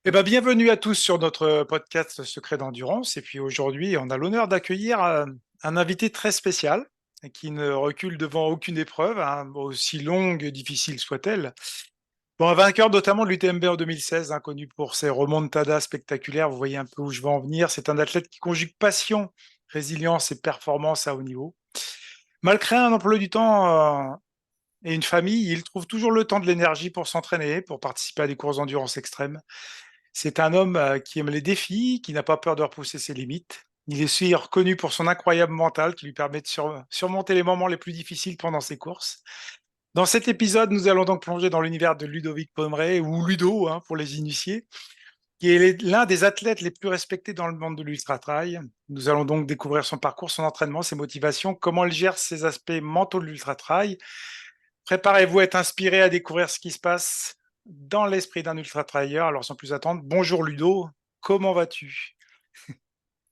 Eh ben, bienvenue à tous sur notre podcast Secret d'endurance. Et puis aujourd'hui, on a l'honneur d'accueillir un invité très spécial qui ne recule devant aucune épreuve, hein, aussi longue et difficile soit-elle. Bon, un vainqueur notamment de l'UTMB en 2016, hein, connu pour ses remontadas spectaculaires. Vous voyez un peu où je veux en venir. C'est un athlète qui conjugue passion, résilience et performance à haut niveau. Malgré un emploi du temps et une famille, il trouve toujours le temps de l'énergie pour s'entraîner, pour participer à des courses d'endurance extrêmes. C'est un homme qui aime les défis, qui n'a pas peur de repousser ses limites. Il est aussi reconnu pour son incroyable mental qui lui permet de surmonter les moments les plus difficiles pendant ses courses. Dans cet épisode, nous allons donc plonger dans l'univers de Ludovic Pommeret, ou Ludo hein, pour les initiés, qui est l'un des athlètes les plus respectés dans le monde de l'ultra-trail. Nous allons donc découvrir son parcours, son entraînement, ses motivations, comment il gère ses aspects mentaux de l'ultra-trail. Préparez-vous à être inspiré à découvrir ce qui se passe dans l'esprit d'un ultra-trailer. Alors sans plus attendre, bonjour Ludo, comment vas-tu?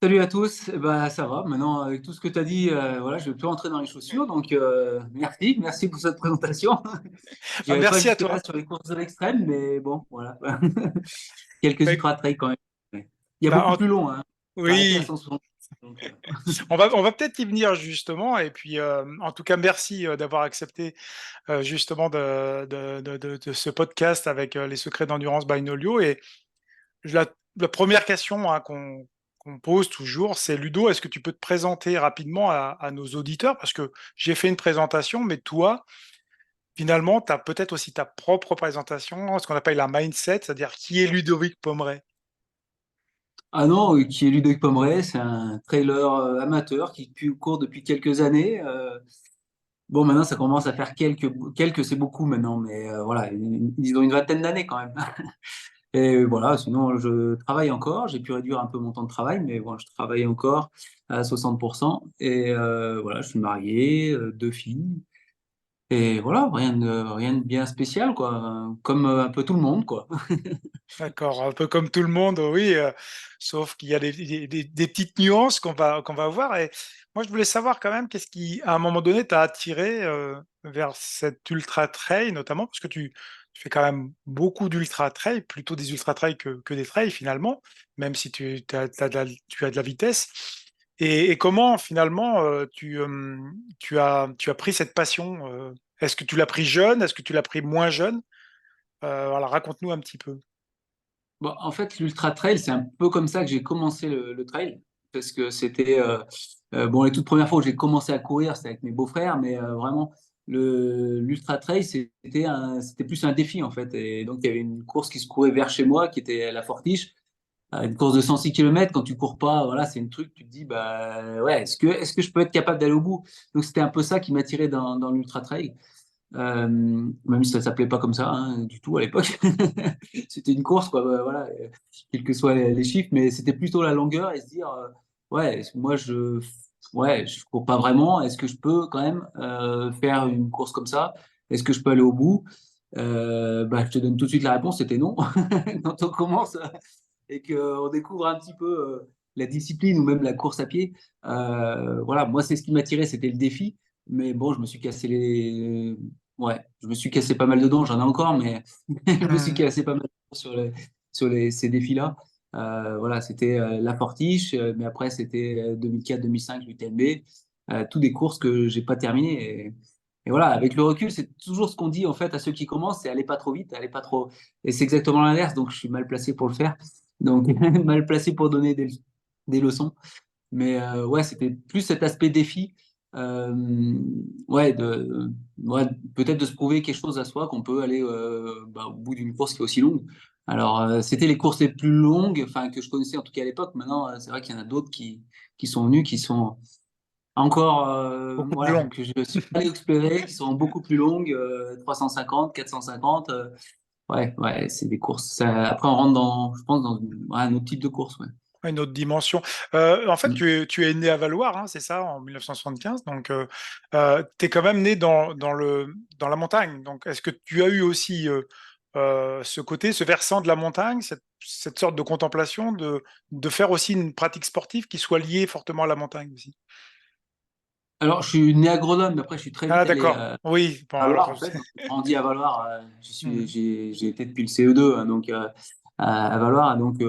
Salut à tous, eh ben, ça va. Maintenant, avec tout ce que tu as dit, voilà, je vais plus rentrer dans les chaussures. Donc, merci pour cette présentation. Je Ah, n'irai pas merci à jusque-là toi. sur les courses de l'extrême, mais bon, voilà. Quelques Bah, ultra-trails quand même. Ouais. Il y a bah, beaucoup plus long, hein. J'ai arrêté à oui, 160. Donc, on va peut-être y venir justement. Et puis, en tout cas, merci d'avoir accepté justement de ce podcast avec les secrets d'endurance by Nolio. Et la, la première question hein, qu'on pose toujours, c'est Ludo, est-ce que tu peux te présenter rapidement à nos auditeurs? Parce que j'ai fait une présentation, mais toi, finalement, tu as peut-être aussi ta propre présentation, ce qu'on appelle la mindset, c'est-à-dire qui est Ludovic Pommeret. ah non, qui est Ludovic Pommeret, c'est un trailer amateur court depuis quelques années. Bon, maintenant, ça commence à faire quelques, c'est beaucoup maintenant, mais voilà, ils ont une vingtaine d'années quand même. Et voilà, sinon, je travaille encore. J'ai pu réduire un peu mon temps de travail, mais bon, je travaille encore à 60%. Et voilà, je suis marié, deux filles. Et voilà, rien de bien spécial, quoi. Comme un peu tout le monde, quoi. D'accord, un peu comme tout le monde, oui, sauf qu'il y a des petites nuances qu'on va voir. Et moi, je voulais savoir quand même, qu'est-ce qui, à un moment donné, t'a attiré vers cet ultra trail, notamment, parce que tu fais quand même beaucoup d'ultra trail, plutôt des ultra trails que des trails finalement, même si tu as de la vitesse. Et comment finalement tu as pris cette passion est-ce que tu l'as pris jeune? Est-ce que tu l'as pris moins jeune? Voilà, raconte-nous un petit peu. Bon, en fait, l'ultra trail, c'est un peu comme ça que j'ai commencé le trail. Parce que c'était. Bon, les toutes premières fois où j'ai commencé à courir, c'était avec mes beaux-frères, mais vraiment, l'ultra trail, c'était plus un défi, en fait. Et donc, il y avait une course qui se courait vers chez moi, qui était la Fortiche. Une course de 106 km, quand tu cours pas, voilà, c'est un truc, tu te dis, bah ouais, est-ce que je peux être capable d'aller au bout? Donc c'était un peu ça qui m'attirait dans l'ultra trail, même si ça s'appelait pas comme ça hein, du tout à l'époque. C'était une course, quoi, bah, voilà, quels que soient les chiffres, mais c'était plutôt la longueur et se dire, ouais, moi ouais, je cours pas vraiment, est-ce que je peux quand même faire une course comme ça? Est-ce que je peux aller au bout? Bah, je te donne tout de suite la réponse, c'était non. Quand on commence et qu'on découvre un petit peu la discipline ou même la course à pied. Voilà, moi, c'est ce qui m'attirait, c'était le défi. Mais bon, je me suis cassé les. Ouais, je me suis cassé pas mal de dents, j'en ai encore, mais je me suis Hmm. cassé pas mal de dents ces défis-là. Voilà, c'était la Fortiche, mais après, c'était 2004-2005, l'UTMB. Tous des courses que j'ai pas terminées. Et voilà, avec le recul, c'est toujours ce qu'on dit en fait à ceux qui commencent, c'est allez pas trop vite, allez pas trop. Et c'est exactement l'inverse, donc je suis mal placé pour le faire. Donc, mal placé pour donner des leçons. Mais ouais, c'était plus cet aspect défi, ouais, ouais, peut-être de se prouver quelque chose à soi, qu'on peut aller bah, au bout d'une course qui est aussi longue. Alors, c'était les courses les plus longues, enfin, que je connaissais en tout cas à l'époque. Maintenant, c'est vrai qu'il y en a d'autres qui sont venus, qui sont encore, Beaucoup plus voilà, longue. que je suis allé explorer, qui sont beaucoup plus longues, 350, 450. Ouais, ouais, c'est des courses. Après, on rentre dans, je pense, dans ouais, un autre type de course. Ouais. Une autre dimension. En fait, Mm. tu es né à Valloires, hein, c'est ça, en 1975. Donc, tu es quand même né dans la montagne. Donc, est-ce que tu as eu aussi ce côté, ce versant de la montagne, cette sorte de contemplation, de faire aussi une pratique sportive qui soit liée fortement à la montagne aussi? Alors, je suis né à Grenoble, mais après, je suis très Ah, vite allé d'accord. Oui, bon, à Valloires, alors, en fait. Donc, j'ai grandi à Valloires. Mhm. J'ai été depuis le CE2. Hein, donc, à Valloires. Donc,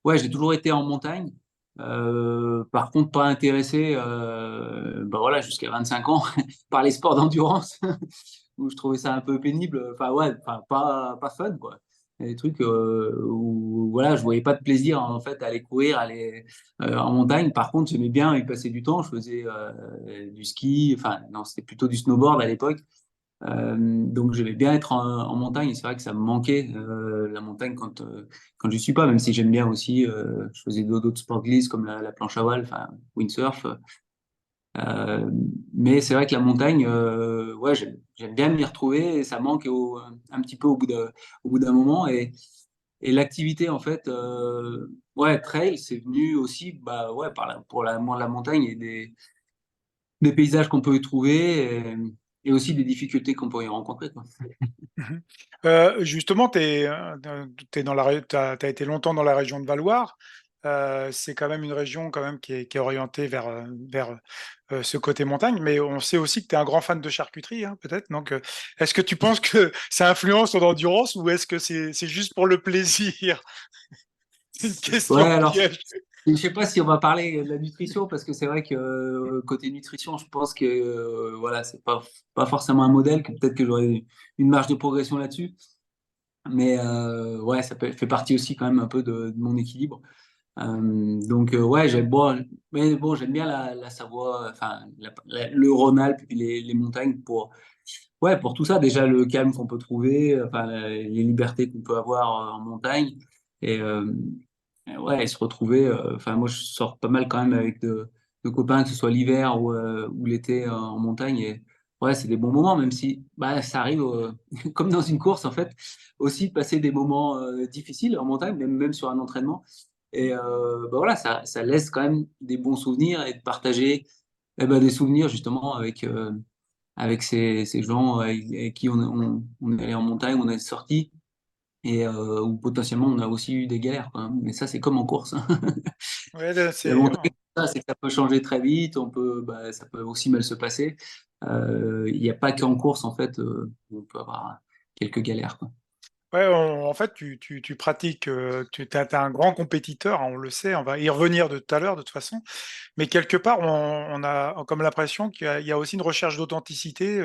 ouais, j'ai toujours été en montagne. Par contre, pas intéressé, bah voilà, jusqu'à 25 ans par les sports d'endurance, où je trouvais ça un peu pénible. Enfin, ouais, enfin, pas fun, quoi. Il y a des trucs où, voilà, je voyais pas de plaisir, en fait, à aller courir, aller en montagne. Par contre, j'aimais bien y passer du temps. Je faisais du ski, enfin, non, c'était plutôt du snowboard à l'époque. Donc j'aimais bien être en montagne et c'est vrai que ça me manquait la montagne quand je suis pas, même si j'aime bien aussi, je faisais d'autres sports de glisse comme la planche à voile, enfin windsurf. Euh, mais c'est vrai que la montagne, ouais, j'aime bien m'y retrouver et ça manque un petit peu au bout d'un moment et l'activité en fait, ouais, trail, c'est venu aussi, bah ouais, pour la montagne et des paysages qu'on peut y trouver et aussi des difficultés qu'on peut y rencontrer, quoi. Mhm. Justement, t'es t'as été longtemps dans la région de Valloire. C'est quand même une région quand même qui est orientée vers ce côté montagne, mais on sait aussi que tu es un grand fan de charcuterie, hein, peut-être. Donc, est-ce que tu penses que ça influence ton endurance ou est-ce que c'est juste pour le plaisir? C'est une Ouais, question alors, piège. je sais pas si on va parler de la nutrition parce que c'est vrai que côté nutrition, je pense que voilà, c'est pas forcément un modèle, que peut-être que j'aurais une marge de progression là-dessus. Mais ouais, fait partie aussi quand même un peu de mon équilibre. Donc ouais, mais bon, j'aime bien la Savoie, enfin le Rhône-Alpes et puis les montagnes pour ouais pour tout ça. Déjà le calme qu'on peut trouver, enfin les libertés qu'on peut avoir en montagne et ouais, et se retrouver. Enfin moi je sors pas mal quand même avec de copains, que ce soit l'hiver ou l'été en montagne et ouais c'est des bons moments même si bah ça arrive comme dans une course en fait aussi de passer des moments difficiles en montagne même sur un entraînement. Et bah voilà, ça laisse quand même des bons souvenirs et de partager eh ben, des souvenirs justement avec ces gens avec qui on est allé en montagne, on est sorti et où potentiellement on a aussi eu des galères, quoi, hein. Mais ça, c'est comme en course, hein. Ouais, là, La montagne, c'est que ça peut changer très vite, bah, ça peut aussi mal se passer. Il n'y a pas qu'en course, en fait, où on peut avoir quelques galères, quoi. ouais, en fait, tu pratiques, tu es un grand compétiteur, hein, on le sait, on va y revenir de tout à l'heure de toute façon, mais quelque part, on a comme l'impression il y a aussi une recherche d'authenticité,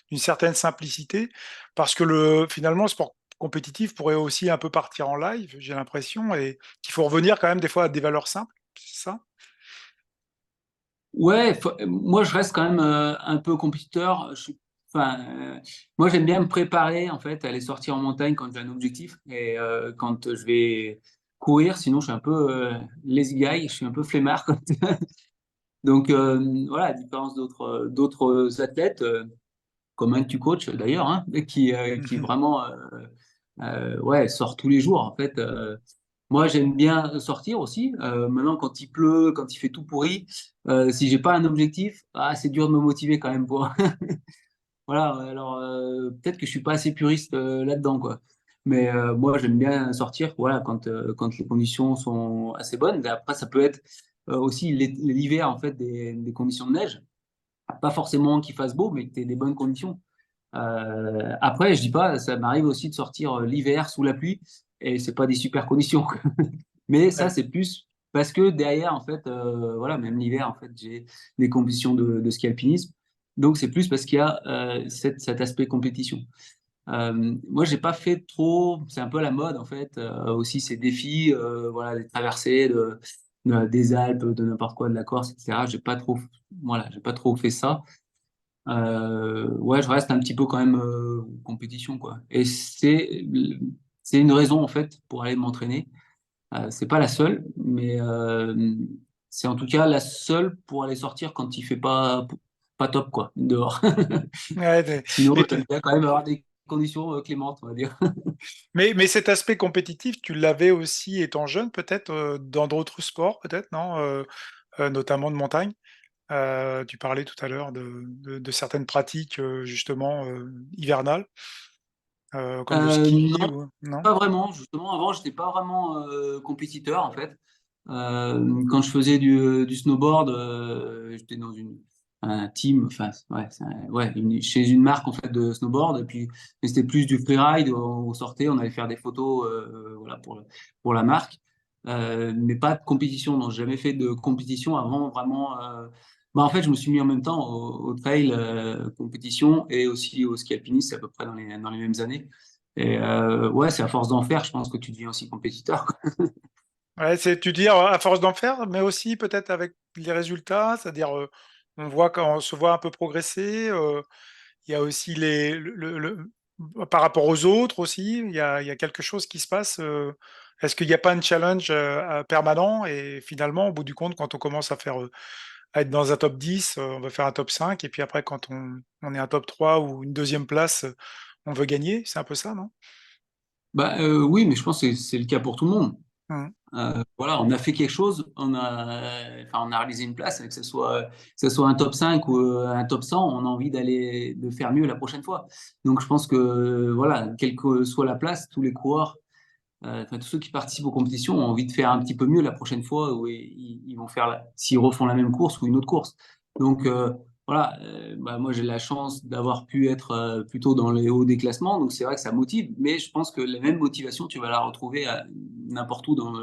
d'une certaine simplicité, parce que finalement, le sport compétitif pourrait aussi un peu partir en live, j'ai l'impression, et qu'il faut revenir quand même des fois à des valeurs simples, c'est ça? Ouais, moi je reste quand même un peu compétiteur. Enfin, moi j'aime bien me préparer en fait, à aller sortir en montagne quand j'ai un objectif et quand je vais courir. Sinon, je suis un peu lazy guy, je suis un peu flemmard. Donc voilà, à différence d'autres athlètes, comme un que tu coaches d'ailleurs, hein, qui Mhm. vraiment ouais sort tous les jours en fait. Moi, j'aime bien sortir aussi. Maintenant, quand il pleut, quand il fait tout pourri, si j'ai pas un objectif, ah, c'est dur de me motiver quand même pour. Voilà. Alors, peut-être que je suis pas assez puriste là-dedans, quoi. Mais moi, j'aime bien sortir, voilà, quand les conditions sont assez bonnes. Et après, ça peut être aussi l'hiver, en fait, des conditions de neige. Pas forcément qu'il fasse beau, mais que tu aies des bonnes conditions. Après, je dis pas, ça m'arrive aussi de sortir l'hiver sous la pluie et c'est pas des super conditions, quoi. Mais ça, Ouais. c'est plus parce que derrière, en fait, voilà, même l'hiver, en fait, j'ai des compétitions de ski alpinisme. Donc, c'est plus parce qu'il y a cet aspect compétition. Moi, j'ai pas fait trop, c'est un peu la mode, en fait, aussi ces défis, voilà, des traversées des Alpes, de n'importe quoi, de la Corse, etc. Voilà, j'ai pas trop fait ça. Ouais, je reste un petit peu quand même compétition, quoi. Et c'est une raison, en fait, pour aller m'entraîner. C'est pas la seule, mais c'est en tout cas la seule pour aller sortir quand il fait pas top, quoi, dehors. Ouais, Sinon, mais, j'aime bien quand même avoir des conditions clémentes, on va dire. mais cet aspect compétitif, tu l'avais aussi étant jeune, peut-être, dans d'autres sports, peut-être, non? Notamment de montagne. Tu parlais tout à l'heure de certaines pratiques justement hivernales, comme le ski Non, ou non? pas vraiment. Justement, avant, j'étais pas vraiment compétiteur, en fait. Quand je faisais du snowboard, j'étais dans une un team, enfin, ouais, chez une marque en fait de snowboard. Et puis, mais c'était plus du freeride. On sortait, on allait faire des photos, voilà, pour la marque, mais pas de compétition. Non, j'ai jamais fait de compétition avant vraiment. Bah, en fait, je me suis mis en même temps au trail compétition et aussi au ski alpinisme, à peu près dans les mêmes années. Et ouais, c'est à force d'en faire, je pense que tu deviens aussi compétiteur, quoi. Ouais, c'est, tu dis à force d'en faire, mais aussi peut-être avec les résultats, c'est-à-dire on voit quand on se voit un peu progresser. Il y a aussi par rapport aux autres aussi, il y a quelque chose qui se passe. Est-ce qu'il n'y a pas un challenge permanent et finalement, au bout du compte, quand on commence à être dans un top 10, on va faire un top 5 et puis après, quand on est un top 3 ou une deuxième place, on veut gagner. C'est un peu ça, non? Bah, oui, mais je pense que c'est le cas pour tout le monde. Mhm. Voilà, on a fait quelque chose, enfin, on a réalisé une place, que ce soit un top 5 ou un top 100, on a envie de faire mieux la prochaine fois. Donc je pense que, voilà, quelle que soit la place, tous les coureurs, enfin, tous ceux qui participent aux compétitions ont envie de faire un petit peu mieux la prochaine fois où ils vont faire, s'ils refont la même course ou une autre course. Donc voilà, bah, moi j'ai la chance d'avoir pu être plutôt dans les hauts des classements, donc c'est vrai que ça motive, mais je pense que la même motivation, tu vas la retrouver n'importe où dans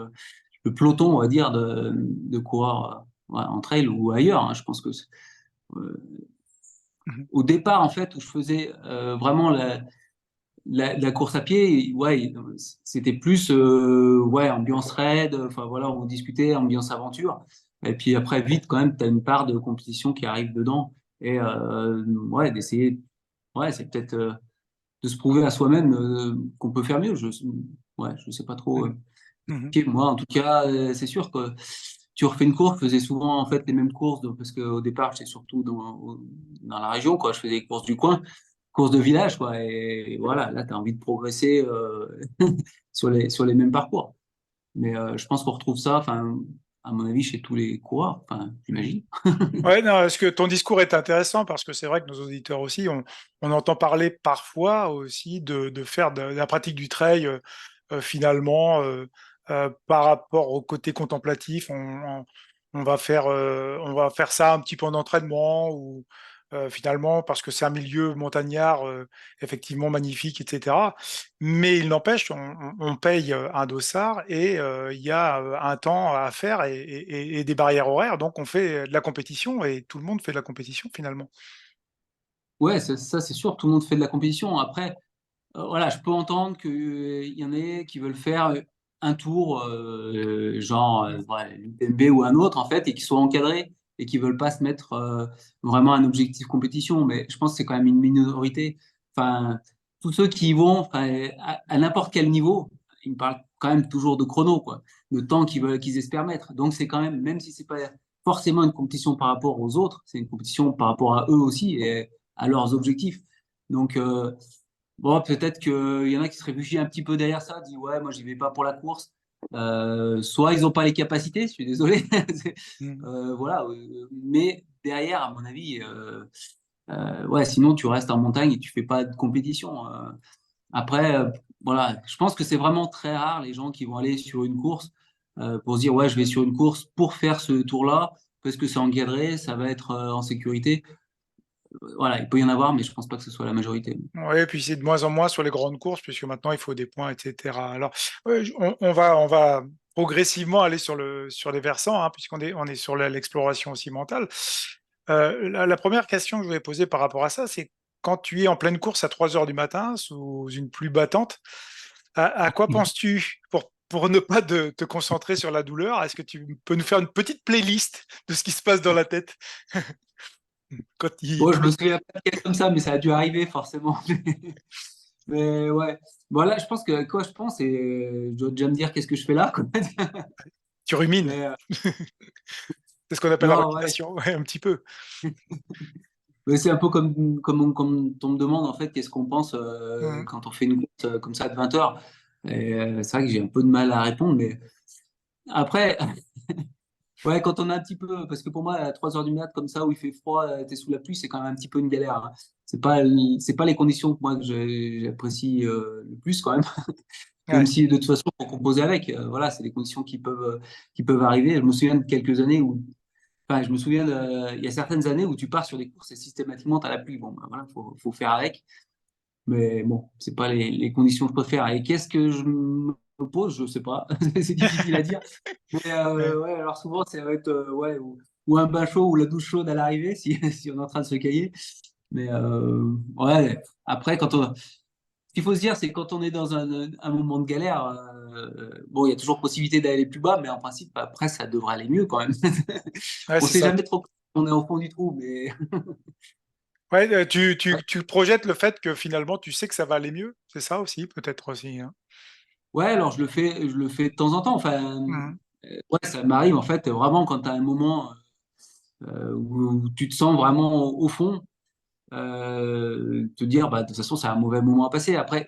le peloton, on va dire, de coureurs ouais, en trail ou ailleurs, hein. Je pense que euh, Mhm. au départ, en fait, où je faisais vraiment la course à pied, ouais, c'était plus ouais, ambiance raid, enfin voilà, on discutait, ambiance aventure. Et puis après, vite, quand même, tu as une part de compétition qui arrive dedans. Et ouais, d'essayer, ouais, c'est peut-être de se prouver à soi-même qu'on peut faire mieux. Ouais, je sais pas trop. Mhm. Mhm. Ok, moi, en tout cas, c'est sûr que tu refais une course, je faisais souvent en fait les mêmes courses, parce qu'au départ, j'étais surtout dans la région, quoi. Je faisais des courses du coin, courses de village, quoi. Et voilà, là, tu as envie de progresser sur les mêmes parcours. Mais je pense qu'on retrouve ça, enfin, à mon avis, chez tous les coureurs, enfin, Mhm. j'imagine. Ouais, non, est-ce que ton discours est intéressant parce que c'est vrai que nos auditeurs aussi, on entend parler parfois aussi de faire de la pratique du trail finalement par rapport au côté contemplatif. On va faire ça un petit peu en entraînement ou finalement parce que c'est un milieu montagnard effectivement magnifique, etc. Mais il n'empêche, on paye un dossard et il y a un temps à faire et des barrières horaires. Donc on fait de la compétition et tout le monde fait de la compétition finalement. Ouais, ça, c'est sûr, tout le monde fait de la compétition. Après, voilà, je peux entendre qu'il y en ait qui veulent faire un tour, genre ouais, l'UTMB ou un autre, en fait, et qui soient encadrés et qui veulent pas se mettre vraiment un objectif compétition. Mais je pense que c'est quand même une minorité. Enfin, tous ceux qui y vont, enfin, à n'importe quel niveau, ils me parlent quand même toujours de chrono, quoi, de temps qu'ils espèrent mettre. Donc c'est quand même, même si c'est pas forcément une compétition par rapport aux autres, c'est une compétition par rapport à eux aussi et à leurs objectifs. Donc, bon, peut-être qu'il y en a qui se réfugient un petit peu derrière ça, disent ouais, moi j'y vais pas pour la course. Soit ils n'ont pas les capacités, je suis désolé. Mm. Voilà, mais derrière, à mon avis, ouais, sinon tu restes en montagne et tu fais pas de compétition. Après, voilà, je pense que c'est vraiment très rare les gens qui vont aller sur une course pour se dire ouais, je vais sur une course pour faire ce tour-là parce que c'est encadré, ça va être en sécurité. Voilà, il peut y en avoir, mais je pense pas que ce soit la majorité. Oui, et puis c'est de moins en moins sur les grandes courses, puisque maintenant il faut des points, etc. Alors, ouais, on va progressivement aller sur les versants, hein, on est sur l'exploration aussi mentale. La première question que je voulais poser par rapport à ça, c'est quand tu es en pleine course à 3 heures du matin, sous une pluie battante, à quoi penses-tu pour ne pas te concentrer sur la douleur? Est-ce que tu peux nous faire une petite playlist de ce qui se passe dans la tête quand il Bon, je me pleut? souviens pas de cas comme ça, mais ça a dû arriver forcément. Mais ouais. Voilà, je pense que quoi je pense, et je dois déjà me dire qu'est-ce que je fais là, quoi. Tu rumines. Mais C'est ce qu'on appelle la non, ouais. rumination, ouais, un petit peu. Mais c'est un peu comme on me demande en fait qu'est-ce qu'on pense Mhm. quand on fait une course comme ça de 20 heures. Et c'est vrai que j'ai un peu de mal à répondre, mais après, ouais, quand on a un petit peu, parce que pour moi, à 3 heures du mat, comme ça, où il fait froid, t'es sous la pluie, c'est quand même un petit peu une galère, hein. C'est pas les conditions que moi que j'apprécie le plus quand même. Même Ouais. si de toute façon, faut composer avec. Voilà, c'est des conditions qui peuvent arriver. Je me souviens de quelques années où enfin, je me souviens, il y a certaines années où tu pars sur des courses et systématiquement, tu as la pluie. Bon, ben voilà, faut faire avec. Mais bon, c'est pas les conditions que je préfère. Et qu'est-ce que je me pose? Je sais pas. C'est difficile à dire. Mais Ouais. ouais, alors souvent, ça va être ouais, ou un bain chaud ou la douche chaude à l'arrivée si, si on est en train de se cailler. Mais ouais, après, ce qu'il faut se dire, c'est que quand on est dans un moment de galère, bon, il y a toujours possibilité d'aller plus bas, mais en principe, après, ça devrait aller mieux quand même. Ouais, On c'est sait ça. jamais trop quand on est au fond du trou, mais Ouais, tu projettes le fait que finalement, tu sais que ça va aller mieux. C'est ça aussi, peut-être aussi, hein. ouais, alors je le fais de temps en temps. Enfin, Mhm. ouais, ça m'arrive en fait vraiment quand tu as un moment où tu te sens vraiment au fond, te dire, bah, de toute façon, c'est un mauvais moment à passer. Après,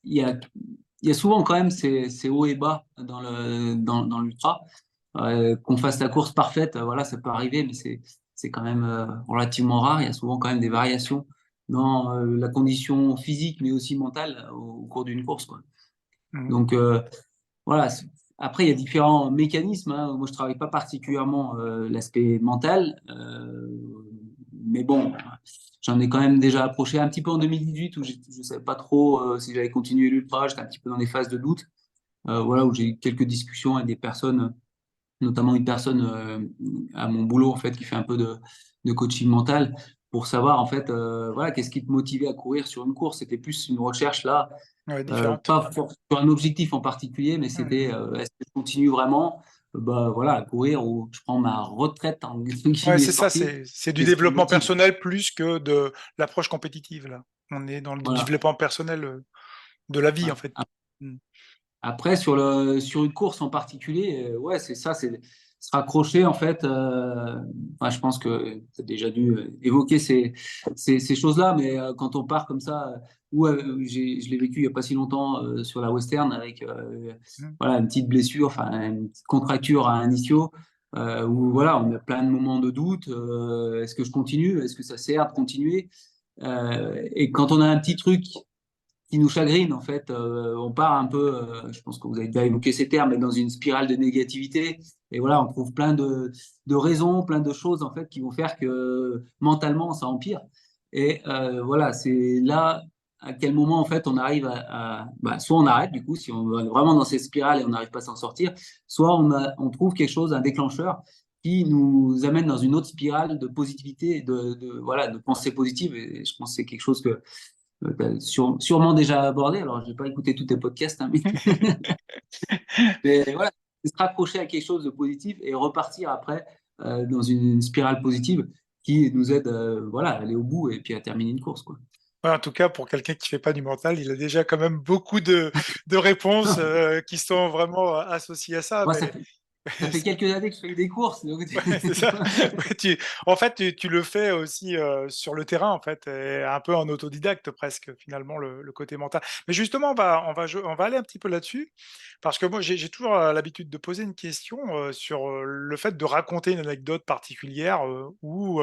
il y a, il y a souvent quand même ces hauts et bas dans l'ultra. Qu'on fasse la course parfaite, voilà, ça peut arriver, mais c'est quand même relativement rare. Il y a souvent quand même des variations dans la condition physique, mais aussi mentale au cours d'une course, quoi. Mhm. Donc, voilà. Après, il y a différents mécanismes, hein. Moi, je travaille pas particulièrement l'aspect mental, mais bon, j'en ai quand même déjà approché un petit peu en 2018 où je ne savais pas trop si j'allais continuer l'ultra. J'étais un petit peu dans des phases de doute, voilà, où j'ai eu quelques discussions avec des personnes, notamment une personne à mon boulot en fait qui fait un peu de coaching mental pour savoir en fait voilà qu'est-ce qui te motivait à courir sur une course. C'était plus une recherche là Ouais, différente. pas sur un objectif en particulier, mais c'était Mhm. est-ce que je continue vraiment bah, voilà, à courir ou je prends ma retraite en Ouais, guillemets c'est ça, sportive. c'est du Qu'est-ce qui me développement motive? personnel plus que de l'approche compétitive, là. On est dans le Voilà. développement personnel de la vie, en Ouais. fait. Mhm. Après, sur une course en particulier, ouais, c'est ça, c'est se raccrocher en fait. Enfin, je pense que tu as déjà dû évoquer ces choses-là, mais quand on part comme ça, je l'ai vécu il n'y a pas si longtemps sur la Western avec Mhm. voilà, une petite blessure, enfin une petite contracture à un ischio, où voilà, on a plein de moments de doute. Est-ce que je continue? Est-ce que ça sert de continuer? Et quand on a un petit truc qui nous chagrine, en fait. On part un peu, je pense que vous avez déjà évoqué ces termes, mais dans une spirale de négativité. Et voilà, on trouve plein de raisons, plein de choses, en fait, qui vont faire que mentalement, ça empire. Et voilà, c'est là à quel moment, en fait, on arrive bah, soit on arrête, du coup, si on est vraiment dans cette spirale et on n'arrive pas à s'en sortir, soit on trouve quelque chose, un déclencheur qui nous amène dans une autre spirale de positivité, et voilà, de pensée positive. Et je pense que c'est quelque chose que t'as sûrement déjà abordé. Alors, je n'ai pas écouté tous tes podcasts, hein, mais voilà, c'est se raccrocher à quelque chose de positif et repartir après dans une spirale positive qui nous aide voilà, à aller au bout et puis à terminer une course, quoi. Ouais, en tout cas, pour quelqu'un qui fait pas du mental, il a déjà quand même beaucoup de réponses qui sont vraiment associées à ça. Moi, Mais ça fait quelques années que je fais des courses. Donc... ouais, c'est ça. Ouais, en fait, tu le fais aussi sur le terrain, en fait, et un peu en autodidacte presque, finalement, le côté mental. Mais justement, on va aller un petit peu là-dessus, parce que moi, j'ai toujours l'habitude de poser une question sur le fait de raconter une anecdote particulière où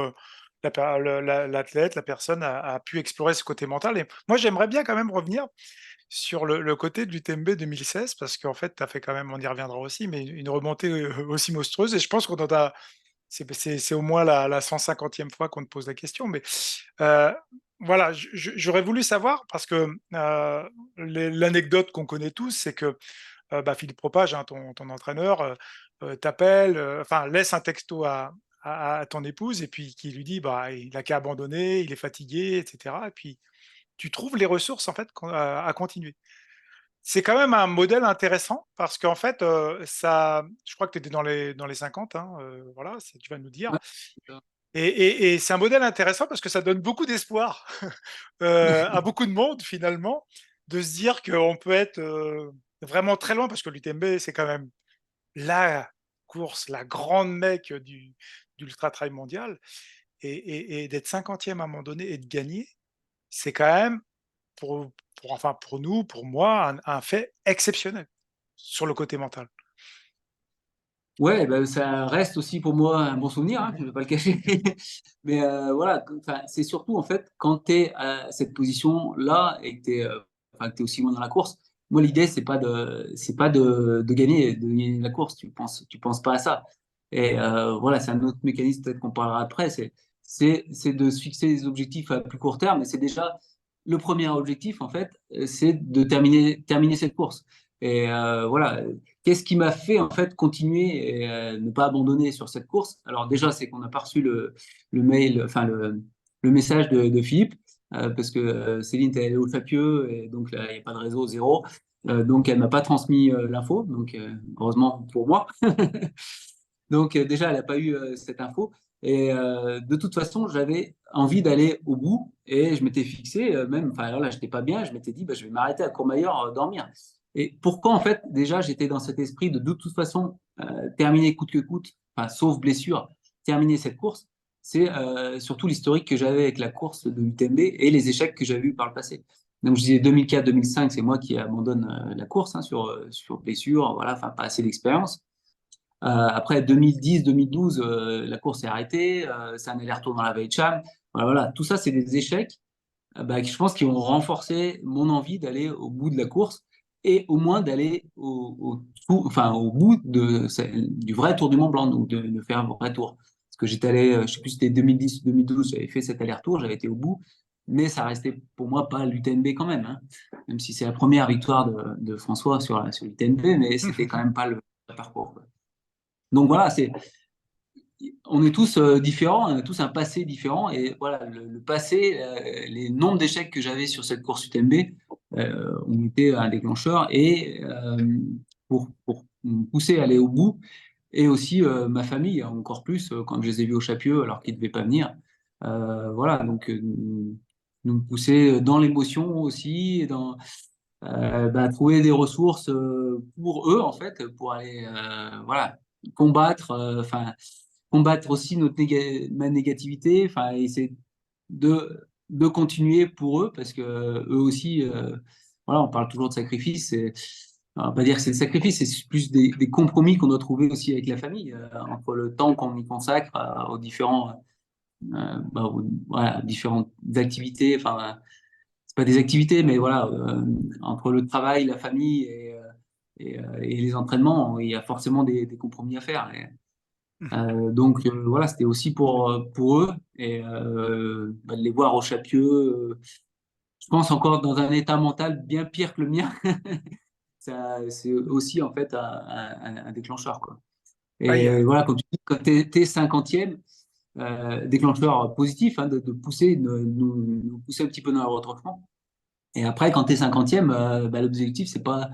l'athlète, la personne a pu explorer ce côté mental. Et moi, j'aimerais bien quand même revenir sur le côté de l'UTMB 2016, parce qu'en fait, tu as fait quand même, on y reviendra aussi, mais une remontée aussi monstrueuse. Et je pense qu'on en a, c'est au moins la 150e fois qu'on te pose la question. Mais euh, voilà, j'aurais voulu savoir, parce que l'anecdote qu'on connaît tous, c'est que bah, Philippe Propage, hein, ton entraîneur, t'appelle, enfin, laisse un texto à ton épouse, et puis qui lui dit bah, il n'a qu'à abandonner, il est fatigué, etc. Et puis tu trouves les ressources en fait à continuer. C'est quand même un modèle intéressant parce qu'en fait, ça, je crois que tu étais dans les 50, hein, voilà, tu vas nous dire. Ouais. Et c'est un modèle intéressant parce que ça donne beaucoup d'espoir à beaucoup de monde finalement, de se dire qu'on peut être vraiment très loin parce que l'UTMB, c'est quand même la course, la grande mecque du ultra trail mondial. Et d'être 50e à un moment donné et de gagner, c'est quand même enfin, pour nous, pour moi, un fait exceptionnel sur le côté mental. Ouais, ben, ça reste aussi pour moi un bon souvenir, hein, je ne vais pas le cacher. Mais voilà, enfin, c'est surtout en fait quand tu es à cette position-là et que tu es, enfin, que t'es aussi loin dans la course. Moi, l'idée, c'est pas de gagner la course. Tu penses pas à ça. Et voilà, c'est un autre mécanisme peut-être qu'on parlera après. C'est de se fixer des objectifs à plus court terme. Et c'est déjà le premier objectif, en fait, c'est de terminer cette course. Et voilà, qu'est-ce qui m'a fait en fait continuer et ne pas abandonner sur cette course? Alors déjà, c'est qu'on n'a pas reçu le mail, enfin le message de Philippe, parce que Céline était allée au Chapieux et donc là, il n'y a pas de réseau, zéro. Donc elle m'a pas transmis l'info, donc heureusement pour moi. Donc déjà, elle n'a pas eu cette info. Et de toute façon, j'avais envie d'aller au bout et je m'étais fixé, même, enfin alors là, j'étais pas bien, je m'étais dit, bah, je vais m'arrêter à Courmayeur dormir. Et pourquoi, en fait, déjà, j'étais dans cet esprit de toute façon, terminer coûte que coûte, enfin, sauf blessure, terminer cette course, c'est surtout l'historique que j'avais avec la course de l'UTMB et les échecs que j'avais eus par le passé. Donc, je disais 2004-2005, c'est moi qui abandonne la course hein, sur blessure, voilà, enfin, pas assez d'expérience. Après 2010-2012, la course est arrêtée, c'est un aller-retour dans la vallée de Cham. Voilà, voilà. Tout ça, c'est des échecs bah, qui, je pense, qui ont renforcé mon envie d'aller au bout de la course et au moins d'aller enfin, au bout du vrai Tour du Mont Blanc, donc de faire un vrai tour. Parce que j'étais allé, je ne sais plus si c'était 2010-2012, j'avais fait cet aller-retour, j'avais été au bout, mais ça restait pour moi pas l'UTMB quand même, hein. Même si c'est la première victoire de François sur l'UTMB, mais c'était quand même pas le parcours, quoi. Donc voilà, on est tous différents, on a tous un passé différent. Et voilà, le passé, les nombres d'échecs que j'avais sur cette course UTMB ont été un déclencheur et pour me pousser à aller au bout. Et aussi ma famille, encore plus, quand je les ai vus au Chapieux alors qu'ils ne devaient pas venir. Voilà, donc nous pousser dans l'émotion aussi, et bah, trouver des ressources pour eux, en fait, pour aller voilà, combattre, enfin combattre aussi ma négativité, enfin, essayer de continuer pour eux, parce que eux aussi, voilà, on parle toujours de sacrifice, on va pas dire que c'est le sacrifice, c'est plus des compromis qu'on doit trouver aussi avec la famille, entre le temps qu'on y consacre aux voilà, différentes activités, enfin, c'est pas des activités, mais voilà, entre le travail, la famille et les entraînements, il y a forcément des compromis à faire. Donc voilà, c'était aussi pour eux et bah, de les voir au Chapieux, je pense encore dans un état mental bien pire que le mien. Ça, c'est aussi en fait un déclencheur, quoi. Aïe. Et voilà, comme tu dis, quand tu es 50e, déclencheur positif, hein, de pousser, de nous pousser un petit peu dans le retranchement. Et après, quand tu es 50e, bah, l'objectif, c'est pas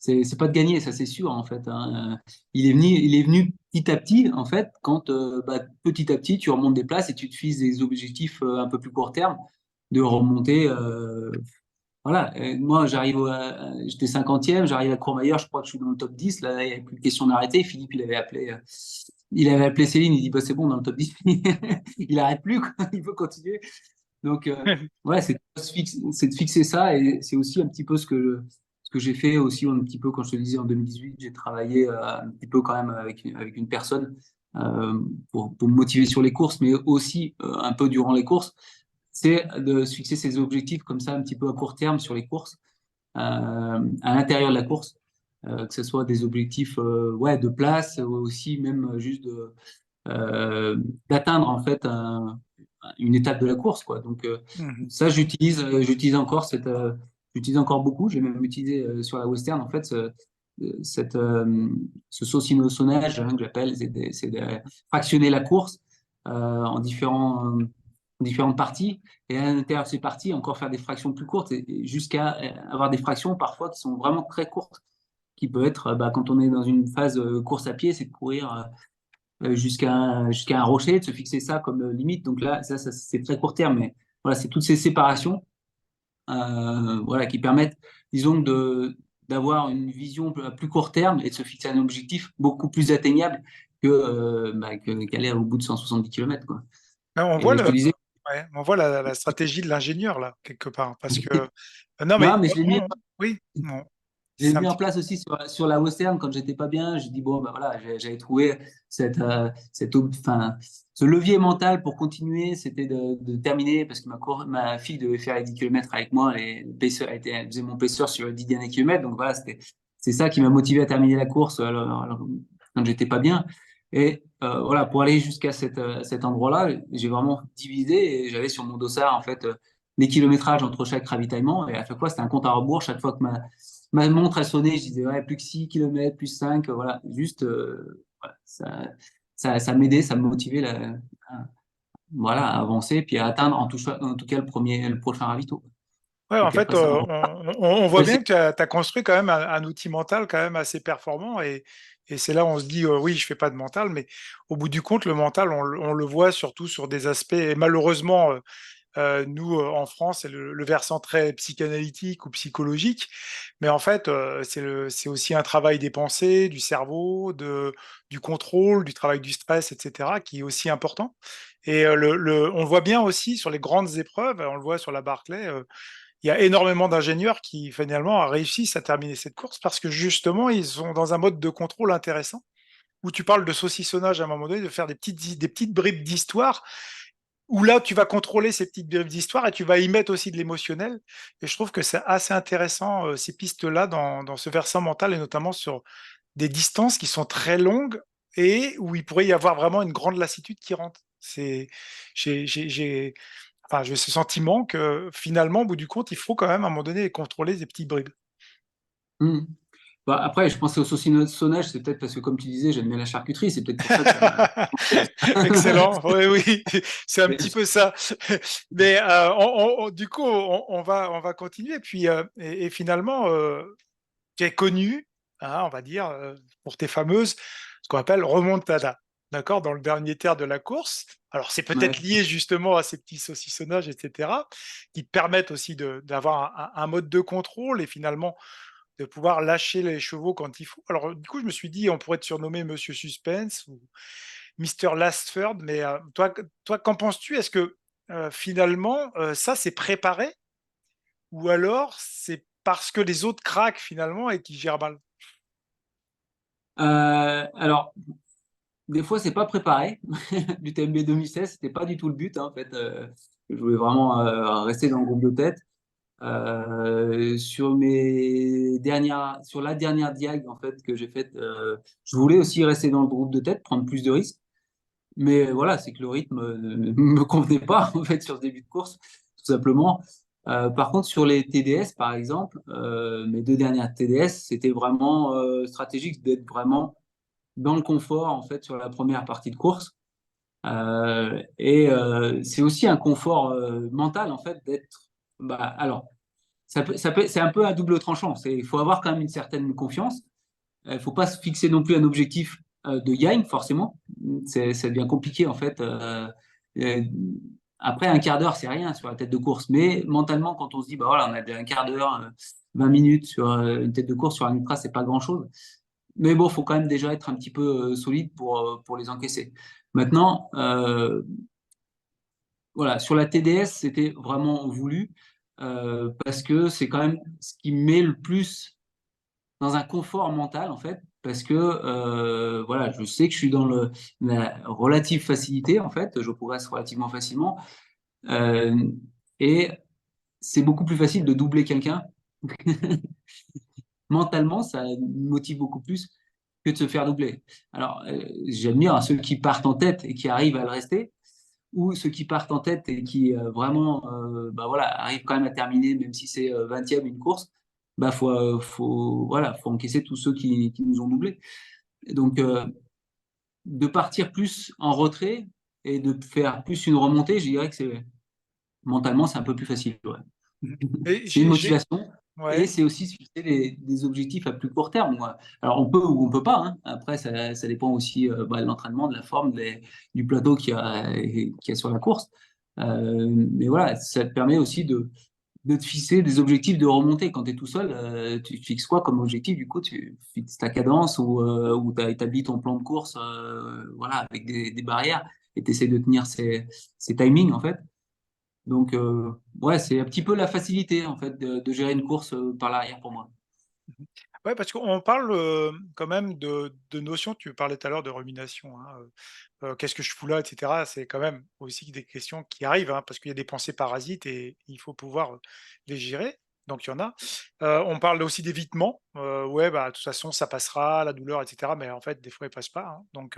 de gagner, ça c'est sûr, en fait, hein. Il est venu petit à petit, en fait, quand bah, petit à petit, tu remontes des places et tu te fixes des objectifs un peu plus court terme, de remonter. Voilà. Et moi, j'étais 50e, j'arrive à Courmayeur, je crois que je suis dans le top 10. Là, il n'y avait plus de question d'arrêter. Philippe, il avait appelé Céline, il dit bah, c'est bon, dans le top 10. Il n'arrête plus, quoi. Il veut continuer. Donc, ouais, c'est de fixer ça et c'est aussi un petit peu ce que j'ai fait aussi un petit peu quand je te disais en 2018, j'ai travaillé un petit peu quand même avec une personne pour me motiver sur les courses, mais aussi un peu durant les courses, c'est de se fixer ses objectifs comme ça un petit peu à court terme sur les courses, à l'intérieur de la course, que ce soit des objectifs ouais, de place, aussi même juste euh, d'atteindre en fait une étape de la course, quoi. Donc Mhm. ça, j'utilise encore beaucoup. J'ai même utilisé sur la western en fait cette, ce saucissonnage hein, que j'appelle, c'est de fractionner la course en différentes parties et à l'intérieur de ces parties encore faire des fractions plus courtes et jusqu'à avoir des fractions parfois qui sont vraiment très courtes, qui peut être bah, quand on est dans une phase course à pied, c'est de courir jusqu'à un rocher, de se fixer ça comme limite. Donc là, ça c'est très court terme, mais voilà, c'est toutes ces séparations voilà, qui permettent, disons, d'avoir une vision à plus court terme et de se fixer un objectif beaucoup plus atteignable qu'aller au bout de 170 km, quoi. Mais on voit Et je te disais, ouais, on voit la stratégie de l'ingénieur là, quelque part. Parce que, non, mais non, mais je l'ai mis oui, non, J'ai c'est un mis en petit place aussi sur la western quand j'étais pas bien. J'ai dit bon, ben voilà, j'avais trouvé enfin, ce levier mental pour continuer, c'était de terminer parce que ma fille devait faire les 10 km avec moi et elle faisait mon pacer sur les 10 derniers kilomètres. Donc voilà, c'est ça qui m'a motivé à terminer la course quand j'étais pas bien. Et voilà, pour aller jusqu'à cet endroit-là, j'ai vraiment divisé et j'avais sur mon dossard en fait les kilométrages entre chaque ravitaillement. Et à chaque fois, c'était un compte à rebours. Chaque fois que ma montre a sonné, je disais ouais, plus que 6 kilomètres, plus 5. Voilà, juste voilà, ça m'aidait, ça me motivait voilà, à avancer puis à atteindre en tout cas le prochain ravito. Ouais, Et en puis fait, après ça, on voit après, c'est- bien que tu as construit quand même un outil mental quand même assez performant et c'est là où on se dit oui, je fais pas de mental, mais au bout du compte, le mental, on le voit surtout sur des aspects, et malheureusement, nous, en France, c'est le versant très psychanalytique ou psychologique, mais en fait, c'est aussi un travail des pensées, du cerveau, du contrôle, du travail du stress, etc., qui est aussi important. Et on le voit bien aussi sur les grandes épreuves, on le voit sur la Barclay, il y a énormément d'ingénieurs qui finalement réussissent à terminer cette course parce que justement, ils sont dans un mode de contrôle intéressant, où tu parles de saucissonnage à un moment donné, de faire des petites bribes d'histoire où là, tu vas contrôler ces petites bribes d'histoire et tu vas y mettre aussi de l'émotionnel. Et je trouve que c'est assez intéressant, ces pistes-là, dans ce versant mental, et notamment sur des distances qui sont très longues et où il pourrait y avoir vraiment une grande lassitude qui rentre. J'ai ce sentiment que finalement, au bout du compte, il faut quand même à un moment donné contrôler des petites bribes. Hmm. Bah, après, je pensais au saucissonnage, c'est peut-être parce que, comme tu disais, j'aime bien la charcuterie, c'est peut-être pour ça que ça m'a pensé à Excellent, oui, oui, c'est un petit ça. peu ça. Mais du coup, on va continuer. Puis, et finalement, tu es connu, hein, on va dire, pour tes fameuses, ce qu'on appelle remontada, d'accord, dans le dernier tiers de la course. Alors, c'est peut-être Ouais. lié justement à ces petits saucissonnages, etc., qui te permettent aussi d'avoir un mode de contrôle et finalement de pouvoir lâcher les chevaux quand il faut. Alors, du coup, je me suis dit, on pourrait te surnommer Monsieur Suspense ou Mister Lastford, mais toi, qu'en penses-tu? Est-ce que finalement, ça, c'est préparé ou alors c'est parce que les autres craquent finalement et qui gèrent mal? Alors, des fois, c'est pas préparé. L'UTMB 2016, c'était pas du tout le but, hein, en fait. Je voulais vraiment rester dans le groupe de tête. Sur la dernière diag en fait que j'ai faite, je voulais aussi rester dans le groupe de tête, prendre plus de risques. Mais voilà, c'est que le rythme ne me convenait pas en fait sur ce début de course, tout simplement. Par contre, sur les TDS, par exemple, mes deux dernières TDS, c'était vraiment stratégique d'être vraiment dans le confort en fait sur la première partie de course. C'est aussi un confort mental en fait d'être. Bah, alors, c'est un peu un double tranchant. Il faut avoir quand même une certaine confiance. Il ne faut pas se fixer non plus un objectif de gagne, forcément. Ça devient compliqué, en fait. Euh, Après, un quart d'heure, c'est rien sur la tête de course. Mais mentalement, quand on se dit, bah voilà, on a un quart d'heure, 20 minutes sur une tête de course, sur un ultra, c'est pas grand-chose. Mais bon, il faut quand même déjà être un petit peu solide pour les encaisser. Maintenant, voilà, sur la TDS, c'était vraiment voulu parce que c'est quand même ce qui met le plus dans un confort mental en fait parce que voilà je sais que je suis dans la relative facilité en fait je progresse relativement facilement euh, et c'est beaucoup plus facile de doubler quelqu'un mentalement ça me motive beaucoup plus que de se faire doubler alors j'admire ceux qui partent en tête et qui arrivent à le rester ou ceux qui partent en tête et qui vraiment bah voilà, arrivent quand même à terminer, même si c'est 20e une course, bah voilà, faut encaisser tous ceux qui nous ont doublés. Donc, de partir plus en retrait et de faire plus une remontée, je dirais que mentalement, c'est un peu plus facile. Ouais. Et C'est une motivation et ouais. c'est aussi se fixer des objectifs à plus court terme. Moi. Alors, on peut ou on peut pas. Hein. Après, ça dépend aussi bah, de l'entraînement, de la forme, du plateau qu'il y a sur la course. Mais voilà, ça te permet aussi de te fixer des objectifs de remontée. Quand tu es tout seul, tu te fixes quoi comme objectif? Du coup, tu fixes ta cadence ou tu as établi ton plan de course voilà, avec des barrières et tu essaies de tenir ces timings, en fait. Donc, ouais, c'est un petit peu la facilité, en fait, de gérer une course par l'arrière pour moi. Ouais, parce qu'on parle quand même de notions. Tu parlais tout à l'heure de rumination, hein, qu'est-ce que je fous là, etc. C'est quand même aussi des questions qui arrivent, hein, parce qu'il y a des pensées parasites et il faut pouvoir les gérer. Donc il y en a. On parle aussi d'évitement. Ouais, bah, de toute façon, ça passera, la douleur, et cetera, mais en fait, des fois, elle passe pas, hein, donc